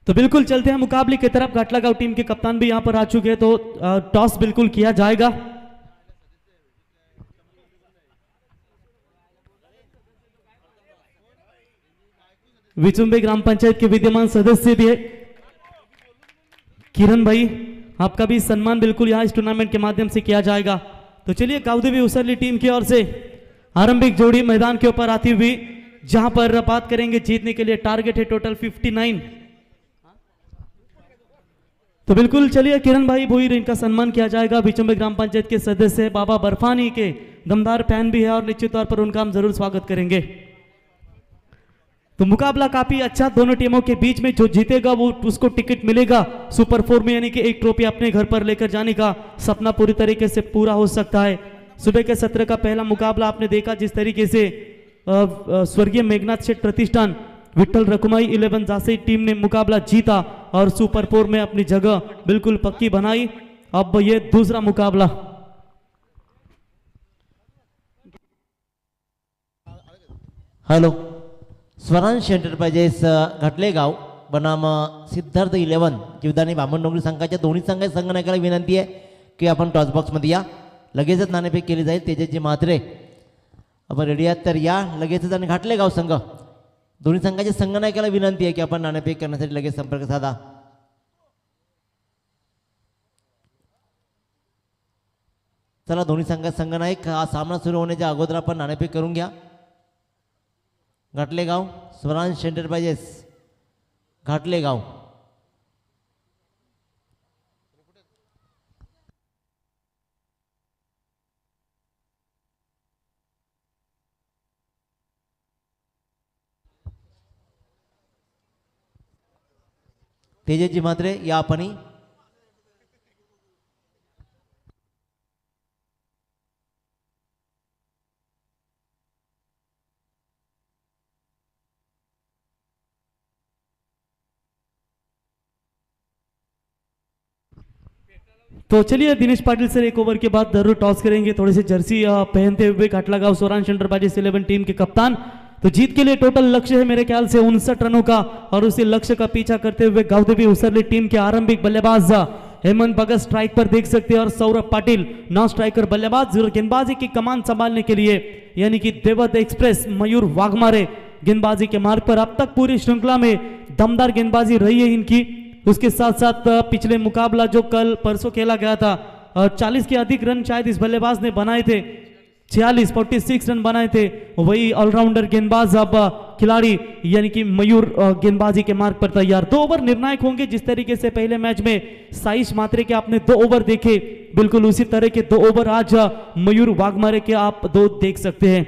तो बिल्कुल चलते हैं मुकाबले की तरफ. घाटलागांव टीम के कप्तान भी यहाँ पर आ चुके हैं तो टॉस बिल्कुल किया जाएगा. विचुंबे ग्राम पंचायत के विद्यमान सदस्य भी है. किरण भाई आपका भी सम्मान बिल्कुल यहाँ इस टूर्नामेंट के माध्यम से किया जाएगा. तो चलिए गावदेवी उसरली टीम की ओर से आरंभिक जोड़ी मैदान के ऊपर आती हुई, जहां पर बात करेंगे जीतने के लिए टारगेट है टोटल 59. तो बिल्कुल चलिए किरण भाई भोईर इनका सम्मान किया जाएगा. विचुंबे ग्राम पंचायत के सदस्य बाबा बर्फानी के दमदार फैन भी है और निश्चित तौर पर उनका हम जरूर स्वागत करेंगे। तो मुकाबला काफी अच्छा दोनों टीमों के बीच में, जो जीतेगा वो उसको टिकट मिलेगा सुपर 4 में, यानी कि एक ट्रॉफी अपने घर पर लेकर जाने का सपना पूरी तरीके से पूरा हो सकता है। सुबह के सत्र का पहला मुकाबला आपने देखा जिस तरीके से स्वर्गीय मेघनाथ शेठ प्रतिष्ठान विठल रकुमाई 11 जासी टीम ने मुकाबला जीता और सुपर 4 में अपनी जगह बिल्कुल पक्की बनाई। अब ये दूसरा मुकाबला हॅलो, स्वरांश एंटरप्राइजेस घाटलेगाव बनाम सिद्धार्थ 11 जीवदानी बामणडोंगरी संघाच्या दोन्ही संघनायकाला विनंती आहे की आपण टॉस बॉक्समध्ये या. लगेचच नाणेफेक केली जाईल. तेजस्वी म्हात्रे आपण रेडी आहात तर या लगेचच. आणि घाटलेगाव संघ दोन्ही संघाच्या संघनायकाला विनंती आहे की आपण नाणेफेक करण्यासाठी लगेच संपर्क साधा. चला, दोन्ही संघात संघनायक हा सामना सुरू होण्याच्या अगोदर आपण नाणेफेक करून घ्या. घाटलेगाव स्वरांश एंटरप्राइजेस घाटलेगाव. तेजस्वी म्हात्रे या आपण. तो चलिए दिनेश पाटिल सर एक ओवर के बाद जरूर टॉस करेंगे। थोड़े से जर्सी पहनते हुए घाटलागांव स्वरांश एंटरप्राइजेस 11 टीम के कप्तान। तो जीत के लिए टोटल लक्ष्य है मेरे ख्याल से 59 रनों का और उसी लक्ष्य का पीछा करते हुए गावदेवी उसरली टीम के आरंभिक बल्लेबाज हेमंत भगत स्ट्राइक पर देख सकते हैं और सौरभ पाटिल नॉन स्ट्राइकर बल्लेबाज। गेंदबाजी की कमान संभालने के लिए यानी कि देवत एक्सप्रेस मयूर वाघमारे गेंदबाजी के मार्ग पर। अब तक पूरी श्रृंखला में दमदार गेंदबाजी रही है इनकी। उसके साथ साथ पिछले मुकाबला जो कल परसों खेला गया था 40 के अधिक रन शायद इस बल्लेबाज ने बनाए थे, 46 रन बनाए थे। वही ऑलराउंडर गेंदबाज अब खिलाड़ी यानी कि मयूर गेंदबाजी के मार्ग पर तैयार। 2 ओवर निर्णायक होंगे। जिस तरीके से पहले मैच में साइश मात्रे के आपने 2 ओवर देखे, बिल्कुल उसी तरह के 2 ओवर आज मयूर वाघमारे के आप 2 देख सकते हैं।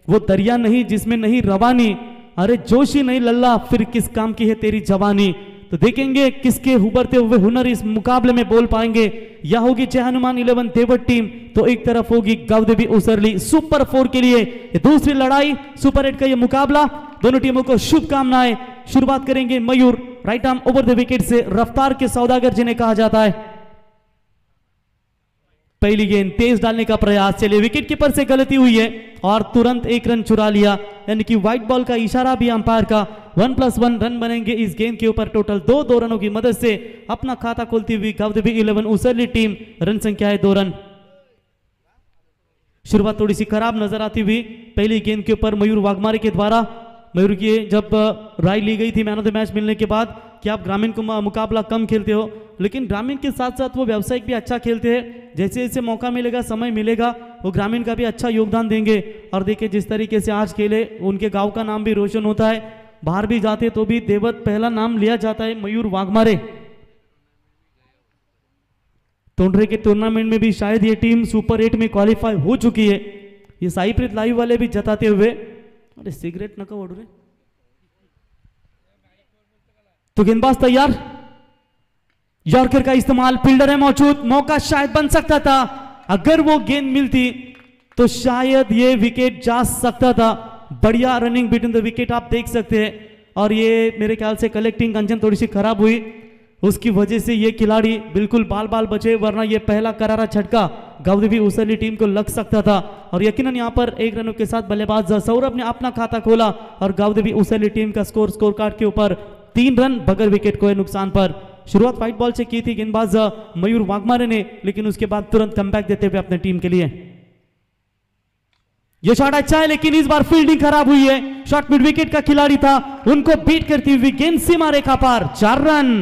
वो दरिया नहीं जिसमें नहीं रवानी, अरे जोश ही नहीं लल्ला फिर किस काम की है तेरी जवानी। तो देखेंगे किसके उभरते हुए हुनर इस मुकाबले में बोल पाएंगे। या होगी जय हनुमान 11 देवट टीम तो एक तरफ होगी गावदेवी उसरली सुपर 4 के लिए ये दूसरी लड़ाई, सुपर 8 का ये मुकाबला। दोनों टीमों को शुभकामनाएं। शुरुआत करेंगे Mayur right arm over the wicket से, रफ्तार के सौदागर जिन्हें कहा जाता है। पहली गेंद तेज डालने का प्रयास, चलिए विकेट कीपर से गलती हुई है और तुरंत 1 रन चुरा लिया, यानी कि व्हाइट बॉल का इशारा भी अंपायर का। 1+1 रन बनेंगे इस गेंद के ऊपर। टोटल 2 रनों की मदद से अपना खाता खोलती हुई गावदेवी 11 उसरली टीम। रन संख्या है 2 रन। शुरुआत थोड़ी सी खराब नजर आती हुई पहली गेंद के ऊपर मयूर वाघमारे के द्वारा। मयूर की जब राय ली गई थी मैन ऑफ द मैच मिलने के बाद कि आप ग्रामीण को मुकाबला कम खेलते हो, लेकिन ग्रामीण के साथ साथ वो व्यावसायिक भी अच्छा खेलते हैं। जैसे जैसे मौका मिलेगा, समय मिलेगा, वो ग्रामीण का भी अच्छा योगदान देंगे। और देखिए जिस तरीके से आज खेले, उनके गांव का नाम भी रोशन होता है। बाहर भी जाते तो भी देवत पहला नाम लिया जाता है मयूर वाघमारे। तोंडरे के टूर्नामेंट में भी शायद ये टीम सुपर 8 में क्वालिफाई हो चुकी है। ये साईप्रीत लाइव वाले भी जताते हुए, अरे सिगरेट नका ओढू रे। तो गेंदबाज तैयार, यॉर्कर का इस्तेमाल, फील्डर है मौजूद, मौका शायद बन सकता था। अगर वो गेंद मिलती तो शायद ये विकेट जा सकता था। बढ़िया रनिंग बिटवीन द विकेट आप देख सकते हैं। और ये मेरे ख्याल से कलेक्टिंग कंजन थोड़ी सी खराब हुई, उसकी वजह से ये खिलाड़ी बिल्कुल बाल बाल बचे, वरना ये पहला करारा झटका गावदेवी उसरली टीम को लग सकता था। और यकीनन यहाँ पर 1 रनों के साथ बल्लेबाज सौरभ ने अपना खाता खोला और गावदेवी उसरली टीम का स्कोर कार्ड के ऊपर 3 रन बगैर विकेट को नुकसान पर। शुरुआत व्हाइट बॉल से की थी गेंदबाज मयूर वाघमारे ने, लेकिन उसके बाद तुरंत कमबैक देते हुए अपने टीम के लिए। यह शॉट अच्छा है, लेकिन इस बार फील्डिंग खराब हुई है। शॉट मिड विकेट का खिलाड़ी था, उनको बीट करती हुई गेंद सीमा रेखा पार, 4 रन।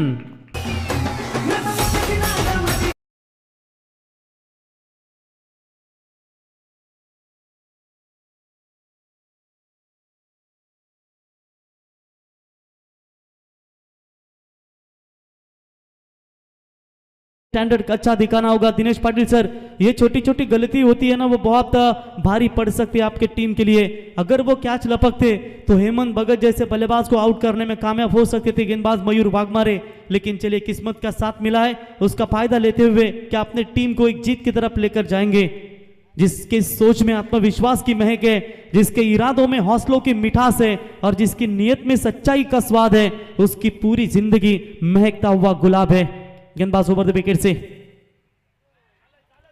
स्टैंडर्ड अच्छा दिखाना होगा। दिनेश पाटिल सर, ये छोटी छोटी गलती होती है ना, वो बहुत भारी पड़ सकती है आपके टीम के लिए। अगर वो कैच लपकते तो हेमंत भगत जैसे बल्लेबाज को आउट करने में कामयाब हो सकते थे गेंदबाज मयूर वाघमारे, लेकिन चलिए किस्मत का साथ मिला है। उसका फायदा लेते हुए क्या अपने टीम को एक जीत की तरफ लेकर जाएंगे। जिसके सोच में आत्मविश्वास की महक है, जिसके इरादों में हौसलों की मिठास है और जिसकी नीयत में सच्चाई का स्वाद है, उसकी पूरी जिंदगी महकता हुआ गुलाब है। गेंदबाज ओवर द विकेट से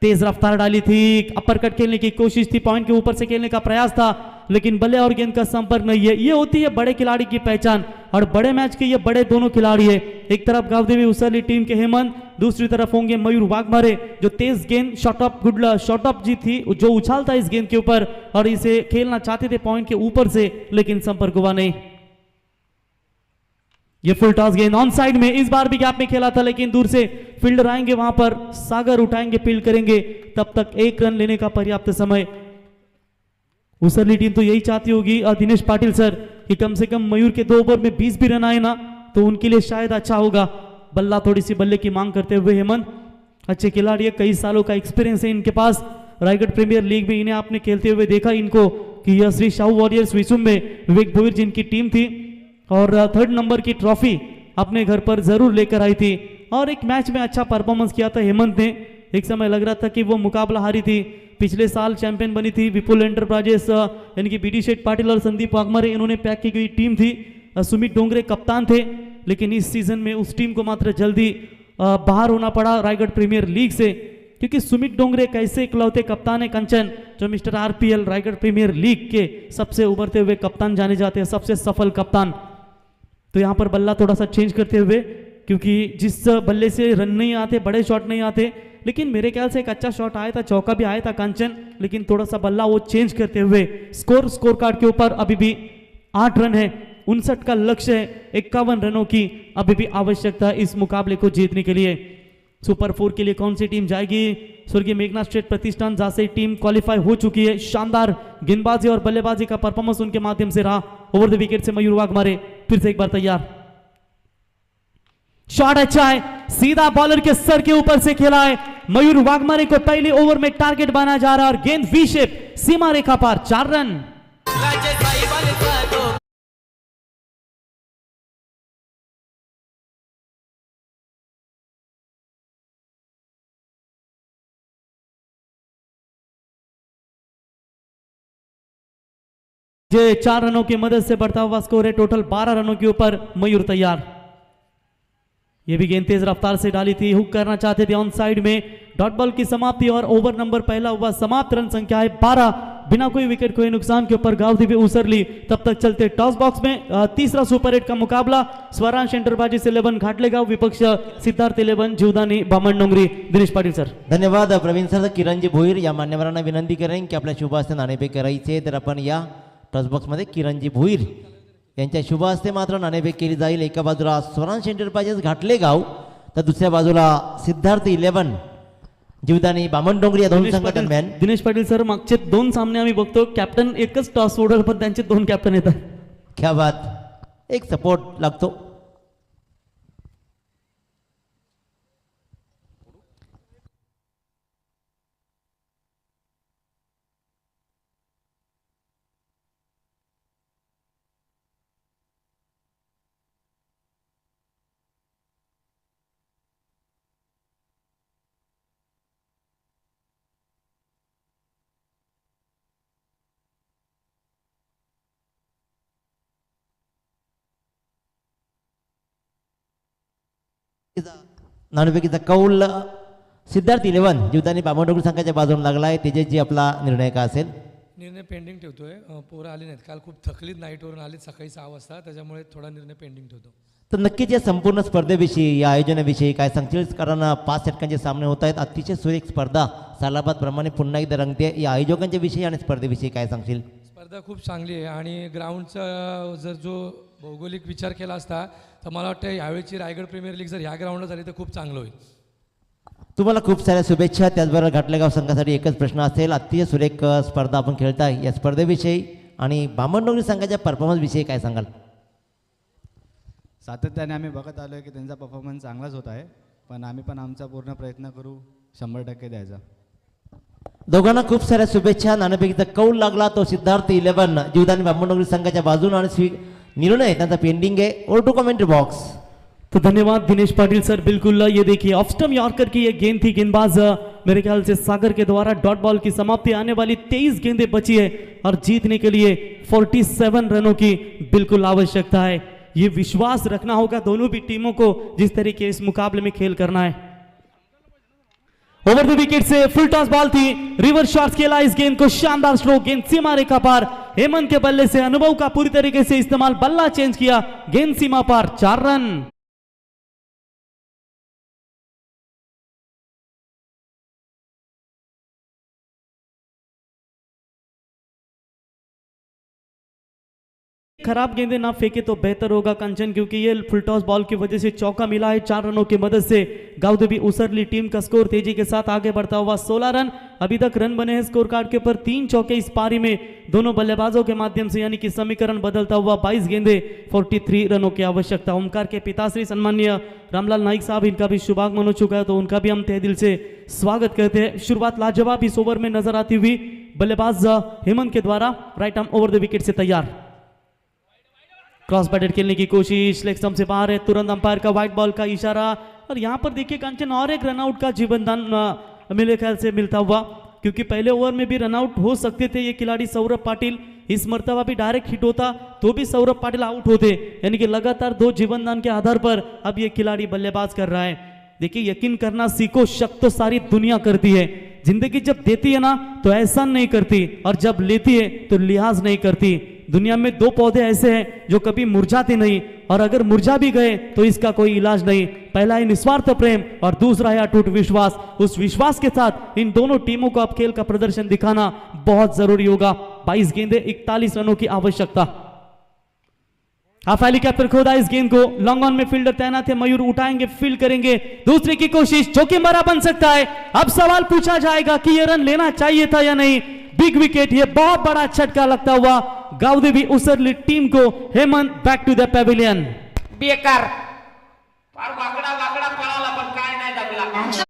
तेज रफ्तार डाली थी, अपर कट खेलने की कोशिश थी, पॉइंट के ऊपर से खेलने का प्रयास था, लेकिन बल्ले और गेंद का संपर्क नहीं है। ये होती है बड़े खिलाड़ी की पहचान और बड़े मैच के ये बड़े दोनों खिलाड़ी है। एक तरफ गावदेवी उसरली टीम के हेमंत, दूसरी तरफ होंगे मयूर वाघमारे जो तेज गेंद शॉर्ट ऑफ जी थी, जो उछालता इस गेंद के ऊपर और इसे खेलना चाहते थे पॉइंट के ऊपर से, लेकिन संपर्क हुआ नहीं। ये फुल टॉस गेंद ऑन साइड में, इस बार भी गैप में खेला था, लेकिन दूर से फील्डर आएंगे वहां पर, सागर उठाएंगे, फील्ड करेंगे, तब तक एक रन लेने का पर्याप्त समय। उसरली टीम तो यही चाहती होगी दिनेश पाटिल सर कि कम से कम मयूर के 2 ओवर में 20 भी रन आए ना तो उनके लिए शायद अच्छा होगा। बल्ला थोड़ी सी बल्ले की मांग करते हुए हेमंत, अच्छे खिलाड़ी है, कई सालों का एक्सपीरियंस है इनके पास। रायगढ़ प्रीमियर लीग में इन्हें आपने खेलते हुए देखा इनको कि यह श्री शाहू वॉरियर्स विसुम में विवेक भोईर जिनकी टीम थी और 3rd नंबर की ट्रॉफी अपने घर पर जरूर लेकर आई थी और एक मैच में अच्छा परफॉर्मेंस किया था हेमंत ने। एक समय लग रहा था कि वो मुकाबला हारी थी, पिछले साल चैंपियन बनी थी विपुल एंटरप्राइजेस, यानी कि बीडी शेठ पाटिल और संदीप वाघमारे इन्होंने पैक की गई टीम थी। सुमित डोंगरे कप्तान थे, लेकिन इस सीजन में उस टीम को मात्र जल्दी बाहर होना पड़ा रायगढ़ प्रीमियर लीग से, क्योंकि सुमित डोंगरे कैसे इकलौते कप्तान है कंचन जो mister RPL Raigad premier league के सबसे उभरते हुए कप्तान जाने जाते हैं, सबसे सफल कप्तान। तो यहाँ पर बल्ला थोड़ा सा चेंज करते हुए, क्योंकि जिस बल्ले से रन नहीं आते, बड़े शॉट नहीं आते, लेकिन मेरे ख्याल से एक अच्छा शॉट आया था, चौका भी आया था कंचन, लेकिन थोड़ा सा बल्ला वो चेंज करते हुए स्कोर कार्ड के ऊपर अभी भी 8 रन है, 59 का लक्ष्य है, 51 रनों की अभी भी आवश्यकता है इस मुकाबले को जीतने के लिए। सुपर 4 के लिए कौन सी टीम जाएगी? स्वर्गीय मेघनाथ स्टेट प्रतिष्ठान जहां से टीम क्वालिफाई हो चुकी है। शानदार गेंदबाजी और बल्लेबाजी का परफॉर्मेंस उनके माध्यम से रहा। ओवर द विकेट से मयूर वाघमारे फिर से एक बार तैयार, शॉट अच्छा है, सीधा बॉलर के सर के ऊपर से खेला है। मयूर वाघमारे को पहले ओवर में टारगेट बनाया जा रहा है और गेंद वी शेप, सीमा रेखा पार, 4 रन। जे 4 रनों की मदद से बढ़ता हुआ स्कोर है, टोटल 12 रनों के ऊपर मयूर तैयार। ये भी गेंद तेज रफ्तार से डाली थी, हुक करना चाहते थे ऑन साइड में, डॉट बॉल की समाप्ति और ओवर नंबर पहला हुआ समाप्त। रन संख्या है 12, बिना कोई विकेट खोए नुकसान के ऊपर गावदेवी उसरली। तब तक चलते टॉस बॉक्स में तीसरा सुपर 8 का मुकाबला स्वरांश एंटरप्राइजेस 11 घाटलेगाव विपक्ष सिद्धार्थ 11 जीवदानी बामणडोंगरी। दिनेश पाटील सर, धन्यवाद प्रवीण सर। किरणजी भोईर या मान्यवरांना विनंती करेन की आपल्या शुभ हस्ते नाणेफेक करायचे, तर आपण या टॉस बॉक्समध्ये किरणजी भोईर यांच्या शुभ हस्ते मात्र नाणेफेक केली जाईल। एका बाजूला स्वरांश एंटरप्राइजेस घाटलेगाव तर दुसऱ्या बाजूला सिद्धार्थ 11 जीवदानी बामणडोंगरी या दोन संघादरम्यान। दिनेश पाटील सर, मागचे 2 सामने आम्ही बघतो कॅप्टन एकच टॉस सोडल, पण त्यांचे 2 कॅप्टन येतात। क्या बात, एक सपोर्ट लागतो। नाणेफेकीचा कौल सिद्धार्थ 11 जीवदानी बामणडोंगरी संघाच्या बाजूने लागलाय। तेजसजी आपला निर्णय का असेल? निर्णय पेंडिंग ठेवतोय, पोरं आली नाहीत, काल खूप थकलीत नाईटवरून आलीत सकाळी 6 वाजता, त्याच्यामुळे थोडा निर्णय पेंडिंग ठेवतो। तर नक्कीच या संपूर्ण स्पर्धेविषयी, या आयोजनाविषयी काय सांगतील? कारण 5 षटकांचे सामने होत आहेत, अतिशय सुरेख स्पर्धा सालाबाद प्रमाणे पुन्हा एकदा रंगते। या आयोजकांच्या विषयी आणि स्पर्धेविषयी काय सांगशील? स्पर्धा खूप चांगली आहे आणि ग्राउंडचा जर जो भौगोलिक विचार केला असता तर मला वाटतं यावेळीची रायगड प्रीमियर लीग जर ह्या ग्राउंडला झाली तर खूप चांगलं होईल। तुम्हाला खूप साऱ्या शुभेच्छा। त्याचबरोबर घाटलेगाव संघासाठी एकच प्रश्न असेल, अतिशय सुरेख स्पर्धा आपण खेळताय, या स्पर्धेविषयी आणि बामणडोंगरी संघाच्या परफॉर्मन्सविषयी काय सांगाल? सातत्याने आम्ही बघत आलो आहे की त्यांचा परफॉर्मन्स चांगलाच होत आहे, पण आम्ही पण आमचा पूर्ण प्रयत्न करू 100% द्यायचा. दोघांना खूप साऱ्या शुभेच्छा. नाणेफेकीचा कौल लागला तो सिद्धार्थ 11 जीवदानी बामणडोंगरी संघाच्या बाजूने आणि निर्णय त्यांचा पेंडिंग आहे. Over to commentary box. तो धन्यवाद दिनेश पाटिल सर. बिल्कुल ये देखिए ऑफ स्टंप यॉर्कर की ये गेंद थी. गेंदबाज मेरे ख्याल से सागर के द्वारा डॉट बॉल की समाप्ति. आने वाली 23 गेंदें बची है और जीतने के लिए 47 रनों की बिल्कुल आवश्यकता है. ये विश्वास रखना होगा दोनों भी टीमों को जिस तरीके इस मुकाबले में खेल करना है. Over the wicket say full toss ball थी. रिवर्स शॉट्स खेला इस गेंद को. शानदार स्ट्रोक. गेंद सीमा रेखा पार. हेमंत के बल्ले से अनुभव का पूरी तरीके से इस्तेमाल. बल्ला चेंज किया. गेंद सीमा पार. 4 रन. खराब गेंदें ना फेंके तो बेहतर होगा कंचन, क्योंकि ये फुल टॉस बॉल की वजह से चौका मिला है. 4 रनों की मदद से गावदेवी उसरली टीम का स्कोर तेजी के साथ आगे बढ़ता हुआ 16 रन. अभी तक रन बने हैं स्कोर कार्ड के ऊपर 3 चौके इस पारी में दोनों बल्लेबाजों के माध्यम से, यानी कि समीकरण बदलता हुआ 22 गेंदे 43 रनों की आवश्यकता. ओमकार के पिताश्री सन्माननीय रामलाल नाइक साहब, इनका भी शुभागमन हो चुका है तो उनका भी हम तहे दिल से स्वागत करते हैं. शुरुआत लाजवाब इस ओवर में नजर आती हुई बल्लेबाज हेमंत के द्वारा. Right arm over the wicket से तैयार. क्रॉस बैटेड खेलने की कोशिश. लेग स्टंप से बाहर है. तुरंत अंपायर का व्हाइट बॉल का इशारा. और यहां पर देखिए कंचन और एक रनआउट का जीवनदान मेरे ख्याल से मिलता हुआ, क्योंकि पहले ओवर में भी रनआउट हो सकते थे ये खिलाड़ी सौरभ पाटिल. इस मर्तबा भी डायरेक्ट हिट होता तो भी सौरभ पाटिल आउट होते, यानी कि लगातार 2 जीवनदान के आधार पर अब ये खिलाड़ी बल्लेबाज कर रहा है. देखिए यकीन करना सीखो. शक तो सारी दुनिया करती है. जिंदगी जब देती है ना तो एहसान नहीं करती, और जब लेती है तो लिहाज नहीं करती. दुनिया में 2 पौधे ऐसे हैं जो कभी मुरझाते नहीं, और अगर मुरझा भी गए तो इसका कोई इलाज नहीं. पहला है निस्वार्थ प्रेम और दूसरा है अटूट विश्वास. उस विश्वास के साथ इन दोनों टीमों को अब खेल का प्रदर्शन दिखाना बहुत जरूरी होगा. 22 गेंदे 41 रनों की आवश्यकता. हाफ हेलीकॉप्टर खोदा इस गेंद को. लॉन्ग ऑन में फील्डर तैनात है. मयूर उठाएंगे, फील्ड करेंगे. दूसरे की कोशिश. जोखिम भरा बन सकता है. अब सवाल पूछा जाएगा कि यह रन लेना चाहिए था या नहीं. Big wicket. ये बहुत बड़ा झटका लगता हुआ गावदेवी उसरली टीम को. Hemant back to the pavilion. बेकार फार वाकडा वाकडा पळाला पण काय नाही जमला.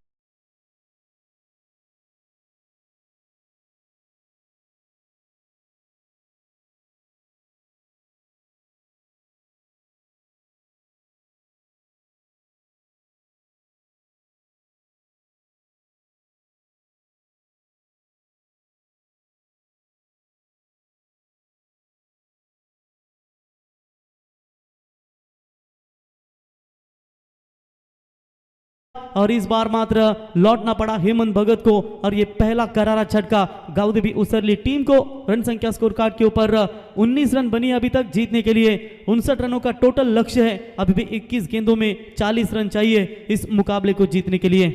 और इस बार मात्र लौटना पड़ा हेमंत भगत को, और ये पहला करारा झटका गावदेवी उसरली टीम को. रन संख्या स्कोर कार्ड के ऊपर 19 रन बनी अभी तक जीतने के लिए. 59 रनों का टोटल लक्ष्य है. अभी भी 21 गेंदों में 40 रन चाहिए इस मुकाबले को जीतने के लिए.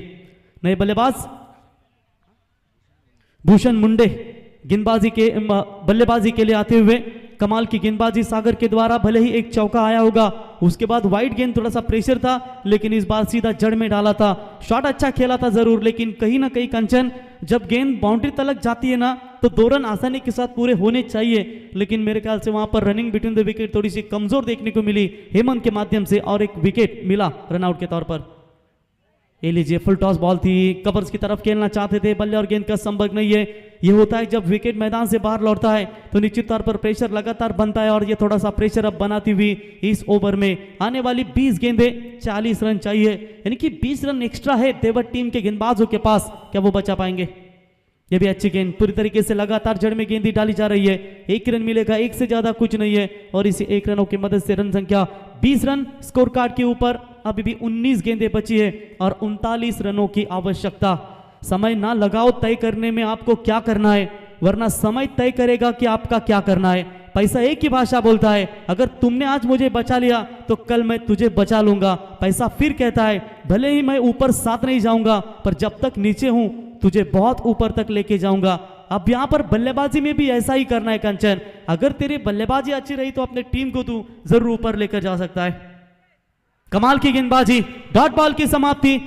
नए बल्लेबाज भूषण मुंडे बल्लेबाजी के लिए आते हुए. कमाल की गेंदबाजी सागर के द्वारा. भले ही एक चौका आया होगा, उसके बाद वाइड गेंद थोड़ा सा प्रेशर था, लेकिन इस बार सीधा जड़ में डाला था. शॉट अच्छा खेला था जरूर, लेकिन कहीं ना कहीं कंचन जब गेंद बाउंड्री तलक जाती है ना तो 2 रन आसानी के साथ पूरे होने चाहिए, लेकिन मेरे ख्याल से वहां पर रनिंग बिटवीन द विकेट थोड़ी सी कमजोर देखने को मिली हेमंत के माध्यम से, और एक विकेट मिला रनआउट के तौर पर. ये लीजिए फुल टॉस बॉल थी. कवर्स की तरफ खेलना चाहते थे. बल्ले और गेंद का संपर्क नहीं है. ये होता है जब विकेट मैदान से बाहर लौटता है तो निश्चित तौर पर प्रेशर लगातार बनता है, और ये थोड़ा सा प्रेशर अब बनाती हुई इस ओवर में. आने वाली 20 गेंदे 40 रन चाहिए, यानी कि 20 रन एक्स्ट्रा है देवट टीम के गेंदबाजों के पास. क्या वो बचा पाएंगे? ये भी अच्छी गेंद. पूरी तरीके से लगातार जड़ में गेंदी डाली जा रही है. 1 रन मिलेगा, 1 से ज्यादा कुछ नहीं है, और इसी 1 रनों की मदद से रन संख्या 20 रन स्कोर कार्ड के ऊपर. अभी भी 19 गेंदें बची है और 39 रनों की आवश्यकता. समय ना लगाओ तय करने में आपको क्या करना है, वरना समय तय करेगा कि आपका क्या करना है. पैसा एक ही भाषा बोलता है. अगर तुमने आज मुझे बचा लिया तो कल मैं तुझे बचा लूंगा. पैसा फिर कहता है भले ही मैं ऊपर साथ नहीं जाऊंगा, पर जब तक नीचे हूं तुझे बहुत ऊपर तक लेके जाऊंगा. अब यहां पर बल्लेबाजी में भी ऐसा ही करना है कंचन. अगर तेरी बल्लेबाजी अच्छी रही तो अपने टीम को तू जरूर ऊपर लेकर जा सकता है. कमाल की गेंदबाजी. डॉट बॉल की समाप्ति.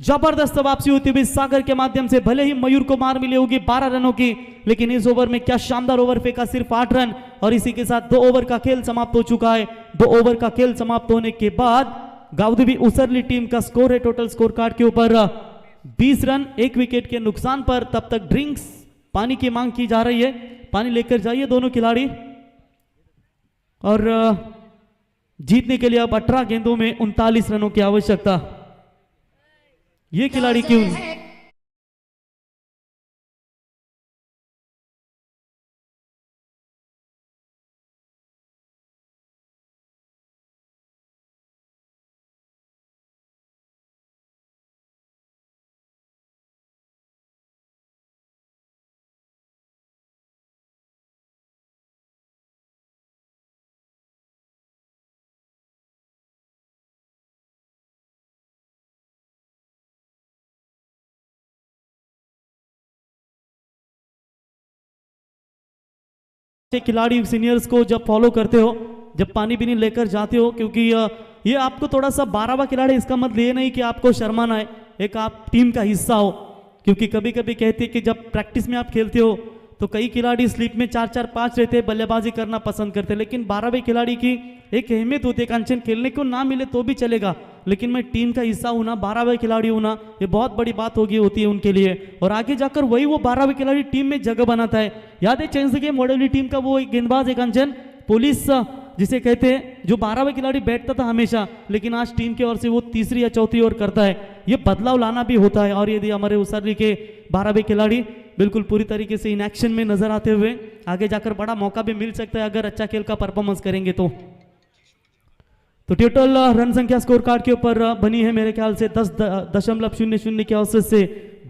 जबरदस्त वापसी होती हुई सागर के माध्यम से. भले ही मयूर को मार मिली होगी 12 रनों की, लेकिन इस ओवर में क्या शानदार ओवर फेंका. सिर्फ 8 रन, और इसी के साथ 2 ओवर का खेल समाप्त हो चुका है. 2 ओवर का खेल समाप्त होने के बाद गावदेवी उसरली टीम का स्कोर है टोटल स्कोर कार्ड के ऊपर 20 रन, 1 विकेट के नुकसान पर। तब तक ड्रिंक्स पानी की मांग की जा रही है, पानी लेकर जाइए दोनों खिलाड़ी। और जीतने के लिए अब 18 गेंदों में 39 रनों की आवश्यकता। ये खिलाड़ी क्यों खिलाड़ी सीनियर्स को जब फॉलो करते हो, जब पानी भी नहीं लेकर जाते हो, क्योंकि ये आपको थोड़ा सा 12वां खिलाड़ी इसका मतलब ये नहीं कि आपको शर्माना है, एक आप टीम का हिस्सा हो। क्योंकि कभी कभी कहते हैं कि जब प्रैक्टिस में आप खेलते हो तो कई खिलाड़ी स्लिप में 4-4, 5 रहते हैं, बल्लेबाजी करना पसंद करते हैं, लेकिन 12वें खिलाड़ी की एक अहमियत होती है। कंचन खेलने को ना मिले तो भी चलेगा, लेकिन मैं टीम का हिस्सा हूं ना, 12वें खिलाड़ी हूं ना, ये बहुत बड़ी बात होती है उनके लिए। और आगे जाकर वही वो 12वें खिलाड़ी टीम में जगह बनाता है। याद है change the game model team का वो एक गेंदबाज है कंचन, पुलिस जिसे कहते हैं, जो 12वें खिलाड़ी बैठता था हमेशा, लेकिन आज टीम की ओर से वो तीसरी या चौथी ओर करता है। ये बदलाव लाना भी होता है। और यदि हमारे उसरली के 12वें खिलाड़ी बिल्कुल पूरी तरीके से इन एक्शन में नजर आते हुए आगे जाकर बड़ा मौका भी मिल सकता है अगर अच्छा खेल का परफॉर्मेंस करेंगे तो टोटल रन संख्या स्कोर कार्ड के ऊपर बनी है मेरे ख्याल से 10.00 के औसत से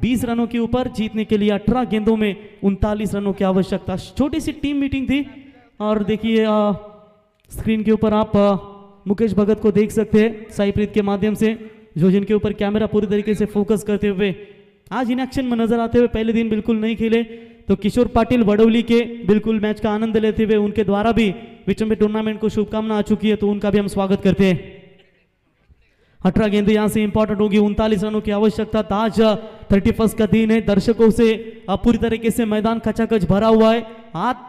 20 रनों के ऊपर। जीतने के लिए 18 गेंदों में 39 रनों की आवश्यकता। छोटी सी टीम मीटिंग थी। और देखिए स्क्रीन के ऊपर आप मुकेश भगत को देख सकते हैं साईप्रीत के माध्यम से, जो जिनके ऊपर कैमरा पूरी तरीके से फोकस करते हुए आज इन एक्शन में नजर आते हुए। पहले दिन बिल्कुल नहीं खेले तो किशोर पाटिल वडोली के बिल्कुल मैच का आनंद लेते हुए उनके द्वारा भी विचंबे टूर्नामेंट को शुभकामना आ चुकी है, तो उनका भी हम स्वागत करते हैं। 18 गेंदें यहां से इंपॉर्टेंट होगी, 39 रनों की आवश्यकता। आज 31 का दिन है, दर्शकों से पूरी तरीके से मैदान खचाखच भरा हुआ है।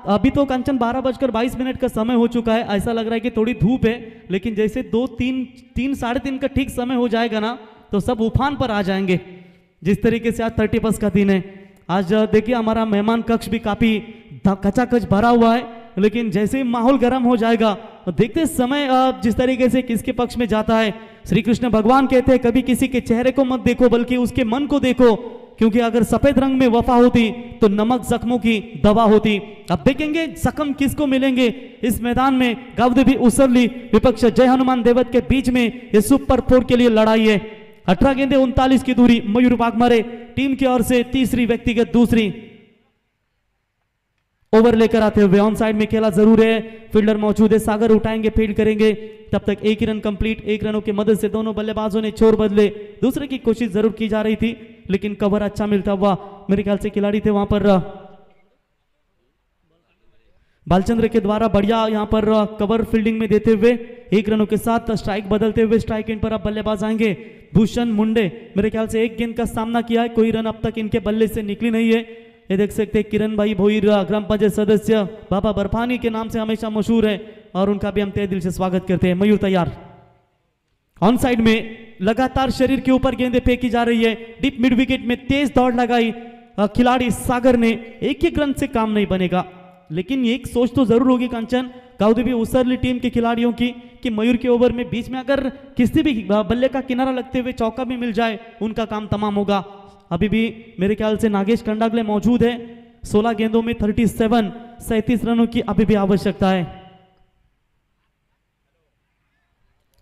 अभी तो कंचन 12:22 का समय हो चुका है। ऐसा लग रहा है कि थोड़ी धूप है, लेकिन जैसे 2-3 साढ़े 3 का ठीक समय हो जाएगा ना, तो सब उफान पर आ जाएंगे। जिस तरीके से आज 31 का दिन है, आज देखिए हमारा मेहमान कक्ष भी काफी खचाखच भरा हुआ है, लेकिन जैसे ही माहौल गर्म हो जाएगा तो देखते समय जिस तरीके से किसके पक्ष में जाता है। श्री कृष्ण भगवान कहते हैं कभी किसी के चेहरे को मत देखो बल्कि उसके मन को देखो, क्योंकि अगर सफेद रंग में वफा होती तो नमक जख्मों की दवा होती। अब देखेंगे जख्म किसको मिलेंगे इस मैदान में। गावदेवी उसरली विपक्ष जय हनुमान देवत के बीच में ये सुपर 4 के लिए लड़ाई है। 18 गेंदे 39 की दूरी। मयूर वाघमारे टीम की ओर से तीसरी व्यक्तिगत दूसरी ओवर लेकर आते हुए ऑन साइड में खेला जरूर है। फील्डर मौजूद है, सागर उठाएंगे, फील्ड करेंगे। तब तक 1 रन कंप्लीट। 1 रनों की मदद से दोनों बल्लेबाजों ने छोर बदले। दूसरे की कोशिश जरूर की जा रही थी, लेकिन कवर अच्छा मिलता हुआ मेरे ख्याल से खिलाड़ी थे वहां पर बालचंद्र के द्वारा बढ़िया यहां पर कवर फील्डिंग में देते हुए 1 रनों के साथ स्ट्राइक बदलते हुए स्ट्राइक एंड पर अब बल्लेबाज आएंगे भूषण मुंडे। मेरे ख्याल से 1 गेंद का सामना किया है, कोई रन अब तक इनके बल्ले से निकली नहीं है। ये देख सकते हैं किरण भाई भोईर ग्राम पंचायत सदस्य बाबा बर्फानी के नाम से हमेशा मशहूर है, और उनका भी हम तहे दिल से स्वागत करते हैं। मयूर तैयार। ऑन साइड में लगातार शरीर के ऊपर गेंदें फेंकी जा रही है। डीप मिड विकेट में तेज दौड़ लगाई खिलाड़ी सागर ने। 1-1 रन से काम नहीं बनेगा, लेकिन एक सोच तो जरूर होगी कंचन गावदेवी उसरली टीम के खिलाड़ियों की कि मयूर के ओवर में बीच में अगर किसी भी बल्ले का किनारा लगते हुए चौका भी मिल जाए उनका काम तमाम होगा। अभी भी मेरे ख्याल से नागेश कंडागले मौजूद है। 16 गेंदों में 37 रनों की अभी भी आवश्यकता है।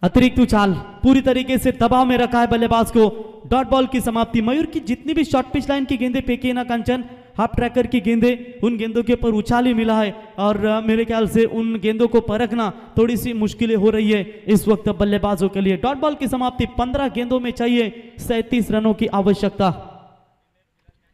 अतिरिक्त उछाल पूरी तरीके से दबाव में रखा है बल्लेबाज को। डॉट बॉल की समाप्ति। मयूर की जितनी भी शॉर्ट पिच लाइन की गेंदें फेंकी ना कंचन, हाफ ट्रैकर की गेंदें, उन गेंदों के ऊपर उछाल ही मिला है, और मेरे ख्याल से उन गेंदों को परखना थोड़ी सी मुश्किलें हो रही है इस वक्त बल्लेबाजों के लिए। डॉट बॉल की समाप्ति। 15 गेंदों में चाहिए 37 रनों की आवश्यकता।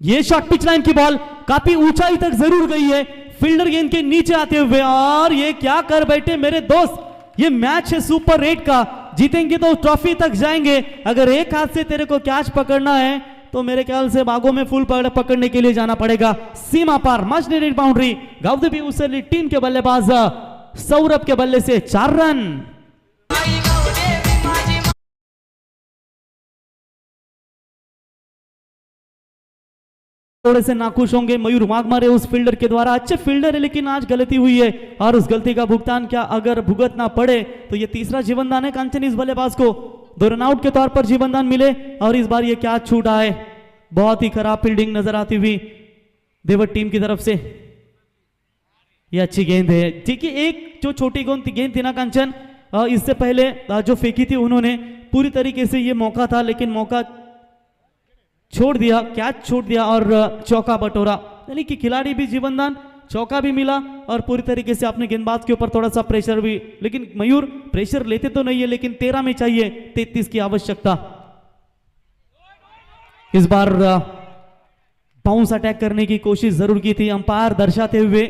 ये शॉर्ट पिच लाइन की बॉल काफी ऊंचाई तक जरूर गई है, फील्डर गेंद के नीचे आते हुए। और ये क्या कर बैठे मेरे दोस्त, ये मैच है सुपर 8 का, जीतेंगे तो ट्रॉफी तक जाएंगे। अगर एक हाथ से तेरे को कैच पकड़ना है तो मेरे ख्याल से बागों में फुल पकड़ने के लिए जाना पड़ेगा। सीमा पार much needed boundary. Gavdevi Usarli team के बल्लेबाज सौरभ के बल्ले से 4 रन। थोड़े से नाखुश होंगे मयूर वाघमारे उस फील्डर के द्वारा। अच्छे फील्डर है लेकिन आज गलती हुई है और उस गलती का भुगतान क्या अगर भुगतना पड़े तो ये तीसरा जीवनदान है कांचन इस बल्लेबाज को। 2 रन आउट के तौर पर जीवनदान मिले और इस बार ये क्या छूटा है। बहुत ही खराब फील्डिंग नजर आती हुई देवट टीम की तरफ से। ये अच्छी गेंद है। देखिए एक जो छोटी गेंद थी ना कांचन, इससे पहले जो फेंकी थी उन्होंने पूरी तरीके से ये मौका था लेकिन मौका छोड़ दिया, कैच छोड़ दिया और चौका बटोरा। यानी कि खिलाड़ी भी जीवनदान, चौका भी मिला और पूरी तरीके से अपने गेंदबाज के ऊपर थोड़ा सा प्रेशर भी। लेकिन मयूर प्रेशर लेते तो नहीं है लेकिन 13 में चाहिए 33 की आवश्यकता। इस बार बाउंस अटैक करने की कोशिश जरूर की थी। अंपायर दर्शाते हुए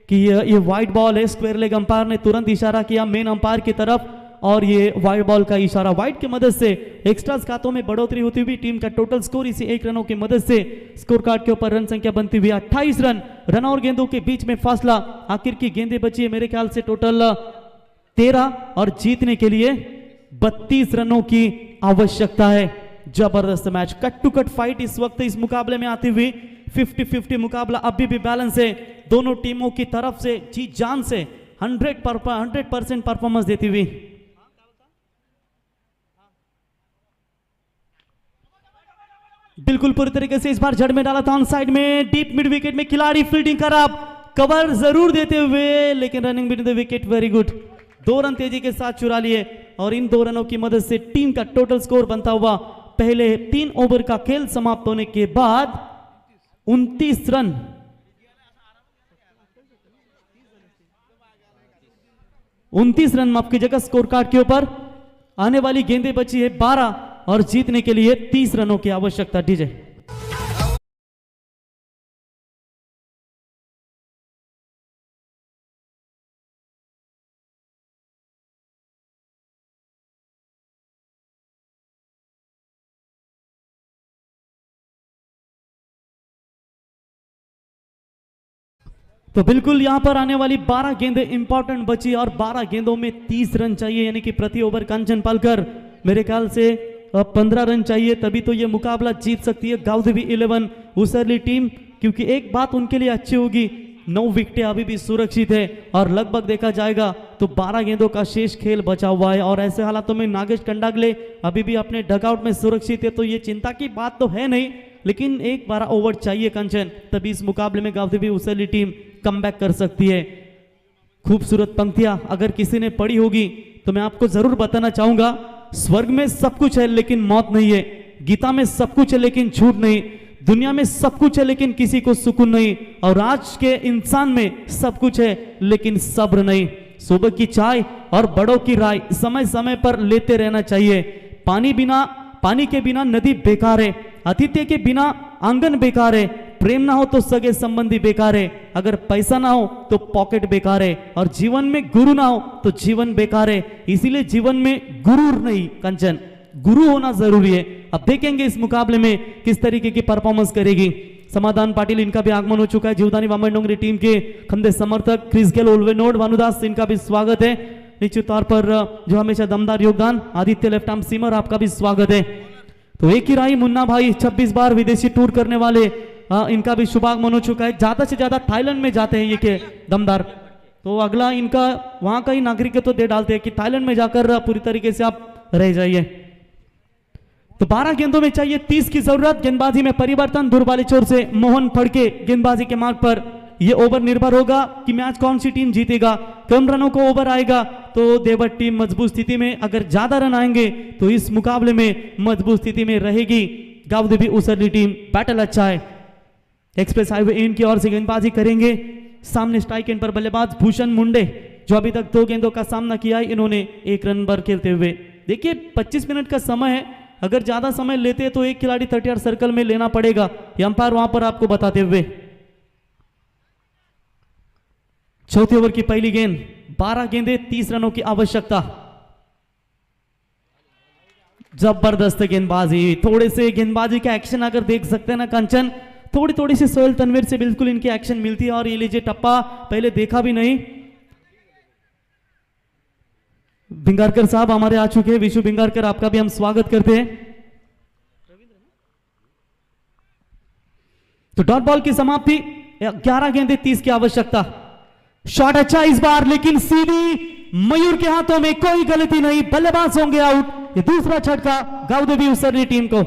कि ये वाइड बॉल है, स्क्वायर लेग अंपायर ने तुरंत इशारा किया मेन अंपायर की तरफ और ये वाइड बॉल का इशारा। वाइड की मदद से एक्स्ट्रास खातों में बढ़ोतरी होती हुई टीम का टोटल स्कोर इसी 1 रनों की मदद से स्कोर कार्ड के ऊपर रन संख्या बनती हुई 28 रन और गेंदों के बीच में फासला। आखिर की गेंदें बची है मेरे ख्याल से टोटल 13 और जीतने के लिए 32 रनों की आवश्यकता है। जबरदस्त match, cut to cut fight इस वक्त इस मुकाबले में आती हुई। 50-50 मुकाबला अभी भी बैलेंस है दोनों टीमों की तरफ से। जी जान से 100% परफॉर्मेंस देती हुई। बिल्कुल पूरी तरीके से इस बार जड़ में डाला था ऑन साइड में, डीप मिड विकेट में खिलाड़ी फील्डिंग खराब, कवर जरूर देते हुए लेकिन running between the wicket very good. 2 run तेजी के साथ चुरा लिए और इन 2 रनों की मदद से टीम का टोटल स्कोर बनता हुआ पहले 3 ओवर का खेल समाप्त होने के बाद 29 रन। 29 रन माफ कीजिएगा स्कोर कार्ड के ऊपर। आने वाली गेंदें बची है 12 और जीतने के लिए 30 रनों की आवश्यकता। डीजे तो बिल्कुल यहां पर आने वाली 12 गेंदें इंपॉर्टेंट बची और 12 गेंदों में 30 रन चाहिए यानी कि प्रति ओवर कांचन पालकर मेरे ख्याल से 15 रन चाहिए तभी तो ये मुकाबला जीत सकती है गाउदेवी 11 उसरली टीम। क्योंकि एक बात उनके लिए अच्छी होगी 9 विकेटें अभी भी सुरक्षित है और लगभग देखा जाएगा तो 12 गेंदों का शेष खेल बचा हुआ है और ऐसे हालातों में नागेश कंडागले अभी भी अपने डगआउट में सुरक्षित है तो ये चिंता की बात तो है नहीं। लेकिन एक 12 ओवर चाहिए कंचन तभी इस मुकाबले में गाउदेवी उसरली टीम कमबैक कर सकती है। खूबसूरत पंक्तियां अगर किसी ने पढ़ी होगी तो मैं आपको जरूर बताना चाहूंगा, स्वर्ग में सब कुछ है लेकिन मौत नहीं है, गीता में सब कुछ है लेकिन झूठ नहीं, दुनिया में सब कुछ है लेकिन किसी को सुकून नहीं और आज के इंसान में सब कुछ है लेकिन सब्र नहीं। सुबह की चाय और बड़ों की राय समय समय पर लेते रहना चाहिए। पानी के बिना नदी बेकार है, आतिथ्य के बिना आंगन बेकार है, प्रेम ना हो तो सगे संबंधी बेकार है, अगर पैसा ना हो तो पॉकेट बेकार है और जीवन में गुरु ना हो तो जीवन बेकार है। इसीलिए जीवन में गुरूर नहीं कंचन, गुरु होना जरूरी है। अब देखेंगे इस मुकाबले में किस तरीके की परफॉर्मेंस करेगी। समाधान पाटिल इनका भी आगमन हो चुका है, जीवदानी वामनडोंगरी टीम के खंदे समर्थक क्रिस गेल ओल्वेनोड भानुदास इनका भी स्वागत है। निश्चित तौर पर जो हमेशा दमदार योगदान आदित्य लेफ्ट आर्म सीमर आपका भी स्वागत है। तो एक ही राही मुन्ना भाई 26 बार विदेशी टूर करने वाले इनका भी शुभागमन हो चुका है। ज्यादा से ज्यादा थाईलैंड में जाते हैं ये के दमदार, तो अगला इनका वहां का ही नागरिकत्व तो दे डालते हैं कि थाईलैंड में जाकर पूरी तरीके से आप रह जाइए। तो 12 गेंदों में चाहिए 30 की जरूरत। गेंदबाजी में परिवर्तन, दुर्बालीचोर से मोहन फड़के गेंदबाजी के मार्ग पर यह ओवर निर्भर होगा कि मैच कौन सी टीम जीतेगा। कम रनों को ओवर आएगा तो देवट टीम मजबूत स्थिति में, अगर ज्यादा रन आएंगे तो इस मुकाबले में मजबूत स्थिति में रहेगी गावदेवी उसरली टीम। बैटल अच्छा है। एक्सप्रेस हाईवे इन की ओर से गेंदबाजी करेंगे। सामने स्ट्राइक एंड पर बल्लेबाज भूषण मुंडे जो अभी तक 2 गेंदों का सामना किया है, इन्होंने 1 रन पर खेलते हुए। देखिए 25 मिनट का समय है, अगर ज्यादा समय लेते तो एक खिलाड़ी 30 सर्कल में लेना पड़ेगा, अंपायर वहां पर आपको बताते हुए। चौथे ओवर की पहली गेंद, 12 गेंदें 30 रनों की आवश्यकता। जबरदस्त गेंदबाजी, थोड़े से गेंदबाजी का एक्शन अगर देख सकते हैं ना कंचन, थोड़ी सी सोहेल तनवीर से बिल्कुल इनकी एक्शन मिलती है। और ये लीजिए टप्पा, पहले देखा भी नहीं। भिंगारकर साहब हमारे आ चुके हैं, विशु भिंगारकर आपका भी हम स्वागत करते हैं। तो डॉट बॉल की समाप्ति, 11 गेंदे 30 की आवश्यकता। शॉट अच्छा इस बार, लेकिन सीधी मयूर के हाथों में, कोई गलती नहीं, बल्लेबाज होंगे आउट। ये दूसरा झटका गावदेवी उसरली टीम को।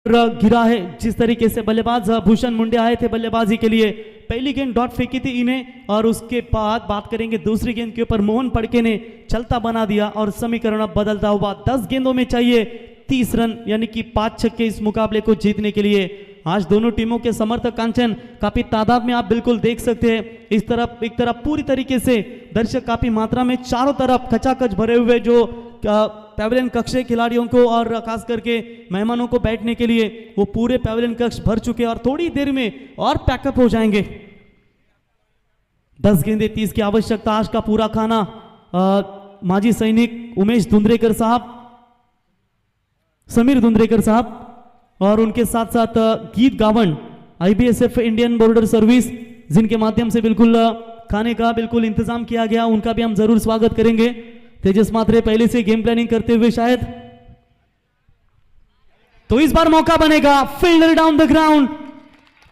गिरा है जिस तरीके से बल्लेबाज भूषण मुंडे आए थे बल्लेबाजी के लिए। पहली गेंद डॉट फेंकी थी इन्हें, और उसके बाद बात करेंगे दूसरी गेंद के ऊपर, मोहन फड़के ने चलता बना दिया और समीकरण अब बदलता हुआ। 10 गेंदों में चाहिए 30 रन, यानी कि 5 छक्के इस मुकाबले को जीतने के लिए। आज दोनों टीमों के समर्थक कांचन काफी तादाद में आप बिल्कुल देख सकते हैं। इस तरफ एक तरफ पूरी तरीके से दर्शक काफी मात्रा में चारों तरफ खचाखच भरे हुए, जो पैवेलियन कक्ष खिलाड़ियों को और खास करके मेहमानों को बैठने के लिए वो पूरे पैवेलियन कक्ष भर चुके हैं और थोड़ी देर में और पैकअप हो जाएंगे। 10 गेंदे 30 की आवश्यकता। आज का पूरा खाना माजी सैनिक उमेश धुंद्रेकर साहब, समीर धुंद्रेकर साहब और उनके साथ साथ गीत गावन IBSF इंडियन बॉर्डर सर्विस, जिनके माध्यम से बिल्कुल खाने का बिल्कुल इंतजाम किया गया, उनका भी हम जरूर स्वागत करेंगे। तेजस मात्रे पहले से गेम प्लानिंग करते हुए शायद, तो इस बार मौका बनेगा। फील्डर डाउन द ग्राउंड,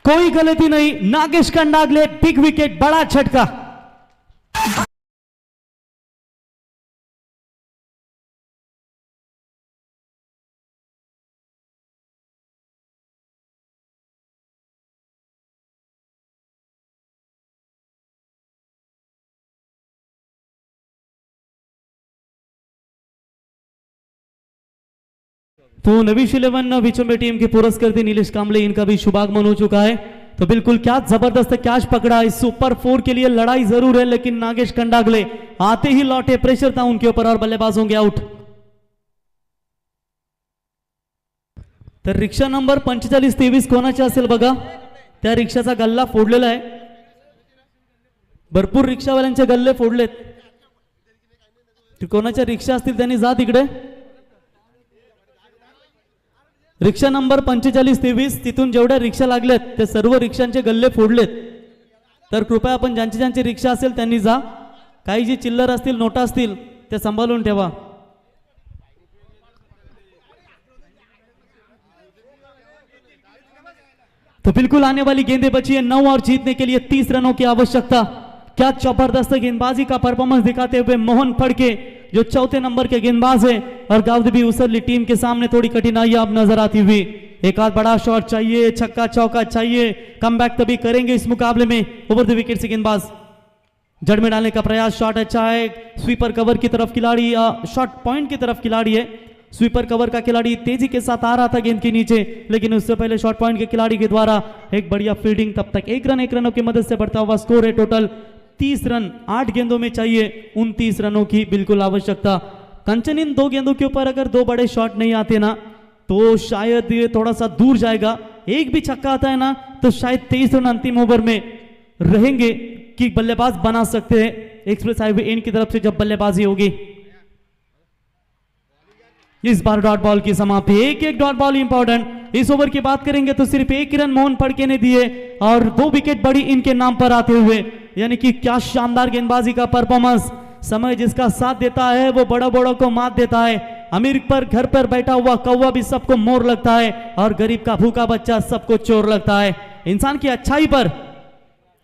कोई गलती नहीं, नागेश कंडागले, बिग विकेट, बड़ा झटका। तो नवीश 11 विचंबे टीम के पुरस्कृत नीलेश कांबले, इनका भी शुभागमन हो चुका है। तो बिल्कुल क्या जबरदस्त कैच पकड़ा। इस सुपर 4 के लिए लड़ाई जरूर है, लेकिन नागेश कंडागले आते ही लौटे, प्रेशर था उनके ऊपर और बल्लेबाज होंगे आउट। तर रिक्षा नंबर 4523 कोणाची असेल बघा, त्या रिक्षाचा गल्ला फोडलेला आहे। भरपूर रिक्षावाल्यांचे गल्ले फोडलेत। कोणाच्या रिक्षा असतील त्यांनी जा तिकडे। रिक्षा नंबर 4523, तिथून जेवढ्या रिक्षा लागल्यात ते सर्व रिक्षांचे गल्ले फोडलेत। तर कृपया आपण ज्यांची ज्यांची रिक्षा असेल त्यांनी जा, काही जी चिल्लर असतील, नोटा असतील ते सांभाळून ठेवा। तो बिल्कुल आने वाली गेंदें बची है 9 और जीतने के लिए 30 रनों की आवश्यकता। क्या जबरदस्त गेंदबाजी का परफॉर्मेंस दिखाते हुए मोहन फड़के, जो चौथे नंबर के गेंदबाज है, और गावदेवी उसरली टीम के सामने थोड़ी कठिनाइयां अब नजर आती हुई। एक आध बड़ा शॉट चाहिए, छक्का चौका चाहिए, कमबैक तभी करेंगे इस मुकाबले में। ओवर द विकेट से गेंदबाज जड़ में डालने का प्रयास, शॉट अच्छा है, स्वीपर कवर की तरफ खिलाड़ी, शॉट पॉइंट की तरफ खिलाड़ी है। स्वीपर कवर का खिलाड़ी तेजी के साथ आ रहा था गेंद के नीचे, लेकिन उससे पहले शॉट पॉइंट के खिलाड़ी के द्वारा एक बढ़िया फील्डिंग। तब तक 1 रनों की मदद से बढ़ता हुआ स्कोर है टोटल 30 रन। 8 गेंदों में चाहिए 29 रनों की बिल्कुल आवश्यकता। कंचन, इन 2 गेंदों के ऊपर अगर 2 बड़े शॉट नहीं आते ना, तो शायद ये थोड़ा सा दूर जाएगा। एक भी छक्का आता है ना, तो शायद 23 रन अंतिम ओवर में रहेंगे कि बल्लेबाज बना सकते हैं एक्सप्रेस हाईवे इन की तरफ से जब बल्लेबाजी होगी। इस बार डॉट बॉल की समाप्ति, एक डॉट बॉल इंपॉर्टेंट। इस ओवर की बात करेंगे तो सिर्फ 1 रन मोहन फड़के ने दिए और 2 विकेट बड़ी इनके नाम पर आते हुए, यानी कि क्या शानदार गेंदबाजी का परफॉर्मेंस। समय जिसका साथ देता है वो बड़ा बड़ों को मात देता है। अमीर पर घर पर बैठा हुआ कौवा भी सबको मोर लगता है, और गरीब का भूखा बच्चा सबको चोर लगता है। इंसान की अच्छाई पर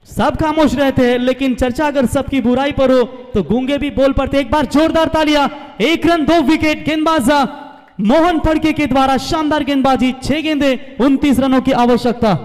सब खामोश रहते हैं, लेकिन चर्चा अगर सबकी बुराई पर हो तो गूंगे भी बोल पड़ते। एक बार जोरदार तालियां। 1 रन 2 विकेट, गेंदबाज मोहन फड़के के द्वारा शानदार गेंदबाजी। 6 गेंदे 29 रनों की आवश्यकता।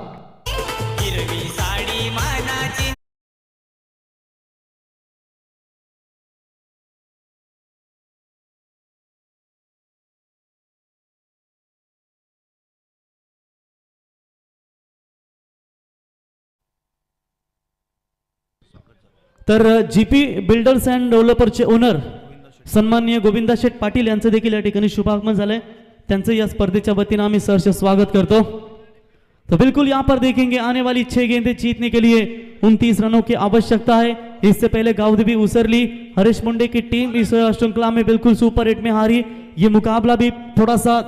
तर जीपी बिल्डर्स अँड डेव्हलपरचे ओनर सन्माननीय गोविंदा शेठ पाटील यांचं देखील या ठिकाणी शुभागमन झालंय। त्यांचं या स्पर्धेच्या वतीने आम्ही सहर्ष स्वागत करतो। तो बिल्कुल यहाँ पर देखेंगे आने वाली 6 गेंदें जीतने के लिए 29 रनों की आवश्यकता है। इससे पहले गावदेवी उसरली हरीश मुंडे की टीम इस श्रृंखला में बिल्कुल सुपर 8 में हारी। ये मुकाबला भी थोड़ा सा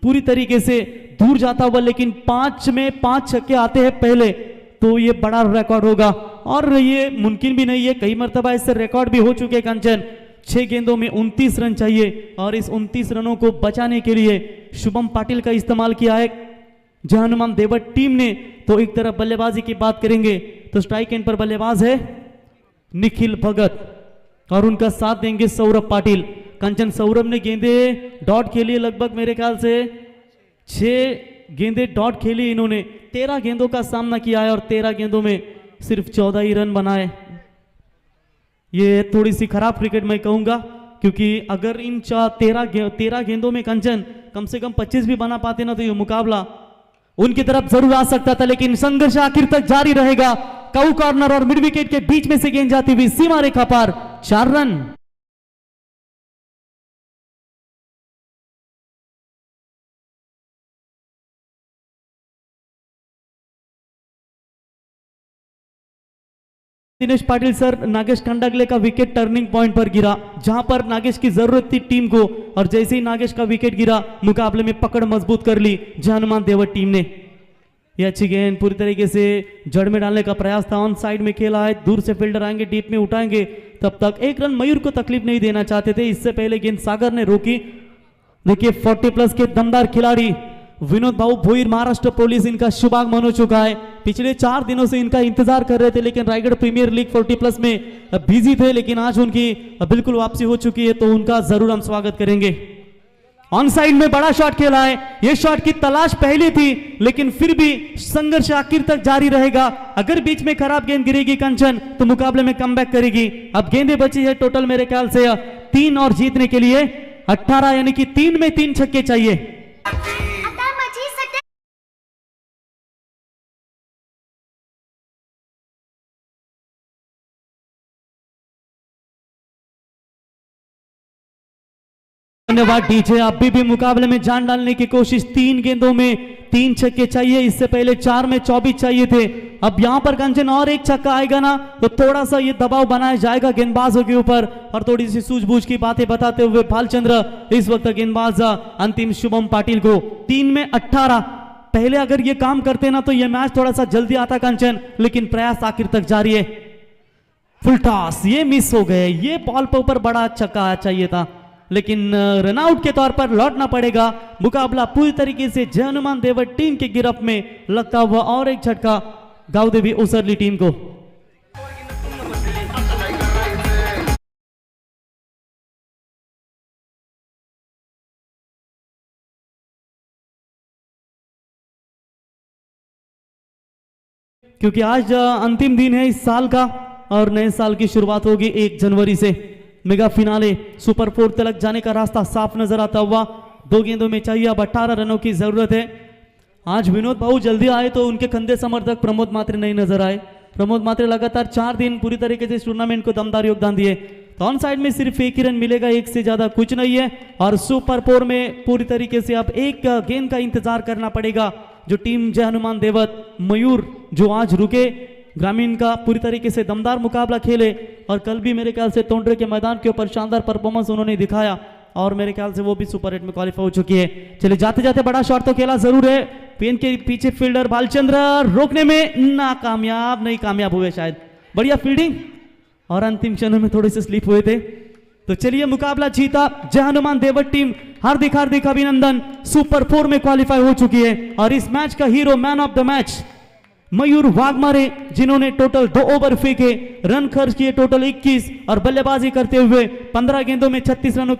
पूरी तरीके से दूर जाता हुआ, लेकिन 5 में 5 छक्के आते हैं पहले तो ये बड़ा रिकॉर्ड होगा और ये मुमकिन भी नहीं है, कई मरतबा इससे रिकॉर्ड भी हो चुके हैं कंचन। 6 गेंदों में 29 रन चाहिए और इस 29 रनों को बचाने के लिए शुभम पाटिल का इस्तेमाल किया है जय हनुमान देवट टीम ने। तो एक तरफ बल्लेबाजी की बात करेंगे तो स्ट्राइक एंड पर बल्लेबाज है निखिल भगत और उनका साथ देंगे सौरभ पाटिल। कंचन सौरभ ने गेंदे डॉट खेली, लगभग मेरे ख्याल से 6 गेंदे डॉट खेली इन्होंने, 13 गेंदों का सामना किया है और 13 गेंदों में सिर्फ 14 ही रन बनाए। ये थोड़ी सी खराब क्रिकेट मैं कहूंगा, क्योंकि अगर इन 13 गेंदों में कंचन कम से कम 25 भी बना पाते ना तो ये मुकाबला उनकी तरफ जरूर आ सकता था, लेकिन संघर्ष आखिर तक जारी रहेगा। काउ कॉर्नर और मिड विकेट के बीच में से गेंद जाती हुई सीमा रेखा पार, 4 रन। दिनेश पाटिल सर, नागेश कंडागले का विकेट टर्निंग पॉइंट पर गिरा जहां पर नागेश की जरूरत थी टीम को, और जैसे ही नागेश का विकेट गिरा मुकाबले में पकड़ मजबूत कर ली जय हनुमान देवट टीम ने। यह अच्छी गेंद पूरी तरीके से जड़ में डालने का प्रयास था, ऑन साइड में खेला है, दूर से फील्डर आएंगे, डीप में उठाएंगे, तब तक 1 रन मयूर को तकलीफ नहीं देना चाहते थे। इससे पहले गेंद सागर ने रोकी। देखिए 40+ के दमदार खिलाड़ी विनोद बाबू भोईर, महाराष्ट्र पुलिस इनका शुभागमन हो चुका है। पिछले 4 दिनों से इनका इंतजार कर रहे थे, लेकिन रायगढ़ प्रीमियर लीग 40+ में बिजी थे, लेकिन आज उनकी बिल्कुल वापसी हो चुकी है, तो उनका जरूर हम स्वागत करेंगे। ऑन साइड में बड़ा शॉट खेला है, यह शॉट की तलाश पहले थी, लेकिन फिर भी संघर्ष आखिर तक जारी रहेगा। अगर बीच में खराब गेंद गिरेगी कंचन तो मुकाबले में कमबैक करेगी। अब गेंदें बची है टोटल मेरे ख्याल से 3 और जीतने के लिए 18, यानी कि 3 में 3 छक्के चाहिए। धन्यवाद डीजे, अभी भी मुकाबले में जान डालने की कोशिश। 3 गेंदों में 3 छक्के चाहिए, इससे पहले 4 में 24 चाहिए थे। अब यहां पर कंचन और 1 छक्का आएगा ना तो थोड़ा सा ये दबाव बनाया जाएगा गेंदबाजों के ऊपर, और थोड़ी सी सूझबूझ की बातें बताते हुए भालचंद्र इस वक्त गेंदबाज अंतिम शुभम पाटिल को 3 में 18। पहले अगर ये काम करते ना तो ये मैच थोड़ा सा जल्दी आता कंचन, लेकिन प्रयास आखिर तक जारी है। फुल टॉस, ये मिस हो गए, ये बॉल पर ऊपर बड़ा छक्का चाहिए था, लेकिन रनआउट के तौर पर लौटना पड़ेगा। मुकाबला पूरी तरीके से जय हनुमान देवट टीम की गिरफ्त में लगता हुआ, और एक झटका गावदेवी उसरली टीम को। क्योंकि आज अंतिम दिन है इस साल का और नए साल की शुरुआत होगी 1 जनवरी से। मेगा फिनाले सुपर 4 तक जाने का रास्ता साफ नजर आता हुआ। 2 गेंदों में चाहिए अब 18 रनों की जरूरत है। आज विनोद बाबू जल्दी आए तो उनके कंधे समर्थक प्रमोद मात्रे नहीं नजर आए। प्रमोद मात्रे लगातार 4 दिन पूरी तरीके से इस टूर्नामेंट को दमदार योगदान दिए। तो ऑन साइड में सिर्फ 1 ही रन मिलेगा, 1 से ज्यादा कुछ नहीं है, और सुपर 4 में पूरी तरीके से अब 1 गेंद का इंतजार करना पड़ेगा। जो टीम जय हनुमान देवत मयूर जो आज रुके, ग्रामीण का पूरी तरीके से दमदार मुकाबला खेले, और कल भी मेरे ख्याल से तोंडरे के मैदान के ऊपर शानदार परफॉर्मेंस उन्होंने दिखाया, और मेरे ख्याल से वो भी सुपर 8 में क्वालिफाई हो चुकी है। चलिए जाते जाते बड़ा शॉट तो खेला जरूर है, पेन के पीछे फील्डर भालचंद्र रोकने में नाकामयाब, नहीं कामयाब हुए शायद। बढ़िया फील्डिंग, और अंतिम क्षणों में थोड़े से स्लिप हुए थे। तो चलिए मुकाबला जीता जय हनुमान देवट टीम, हार्दिक हार्दिक अभिनंदन, सुपर 4 में क्वालिफाई हो चुकी है। और इस मैच का hero, man of the match Mayur Waghmare, जिन्होंने टोटल 2 ओवर फेंके, रन खर्च किए टोटल 21, और बल्लेबाजी करते हुए 15 गेंदों में 36 रनों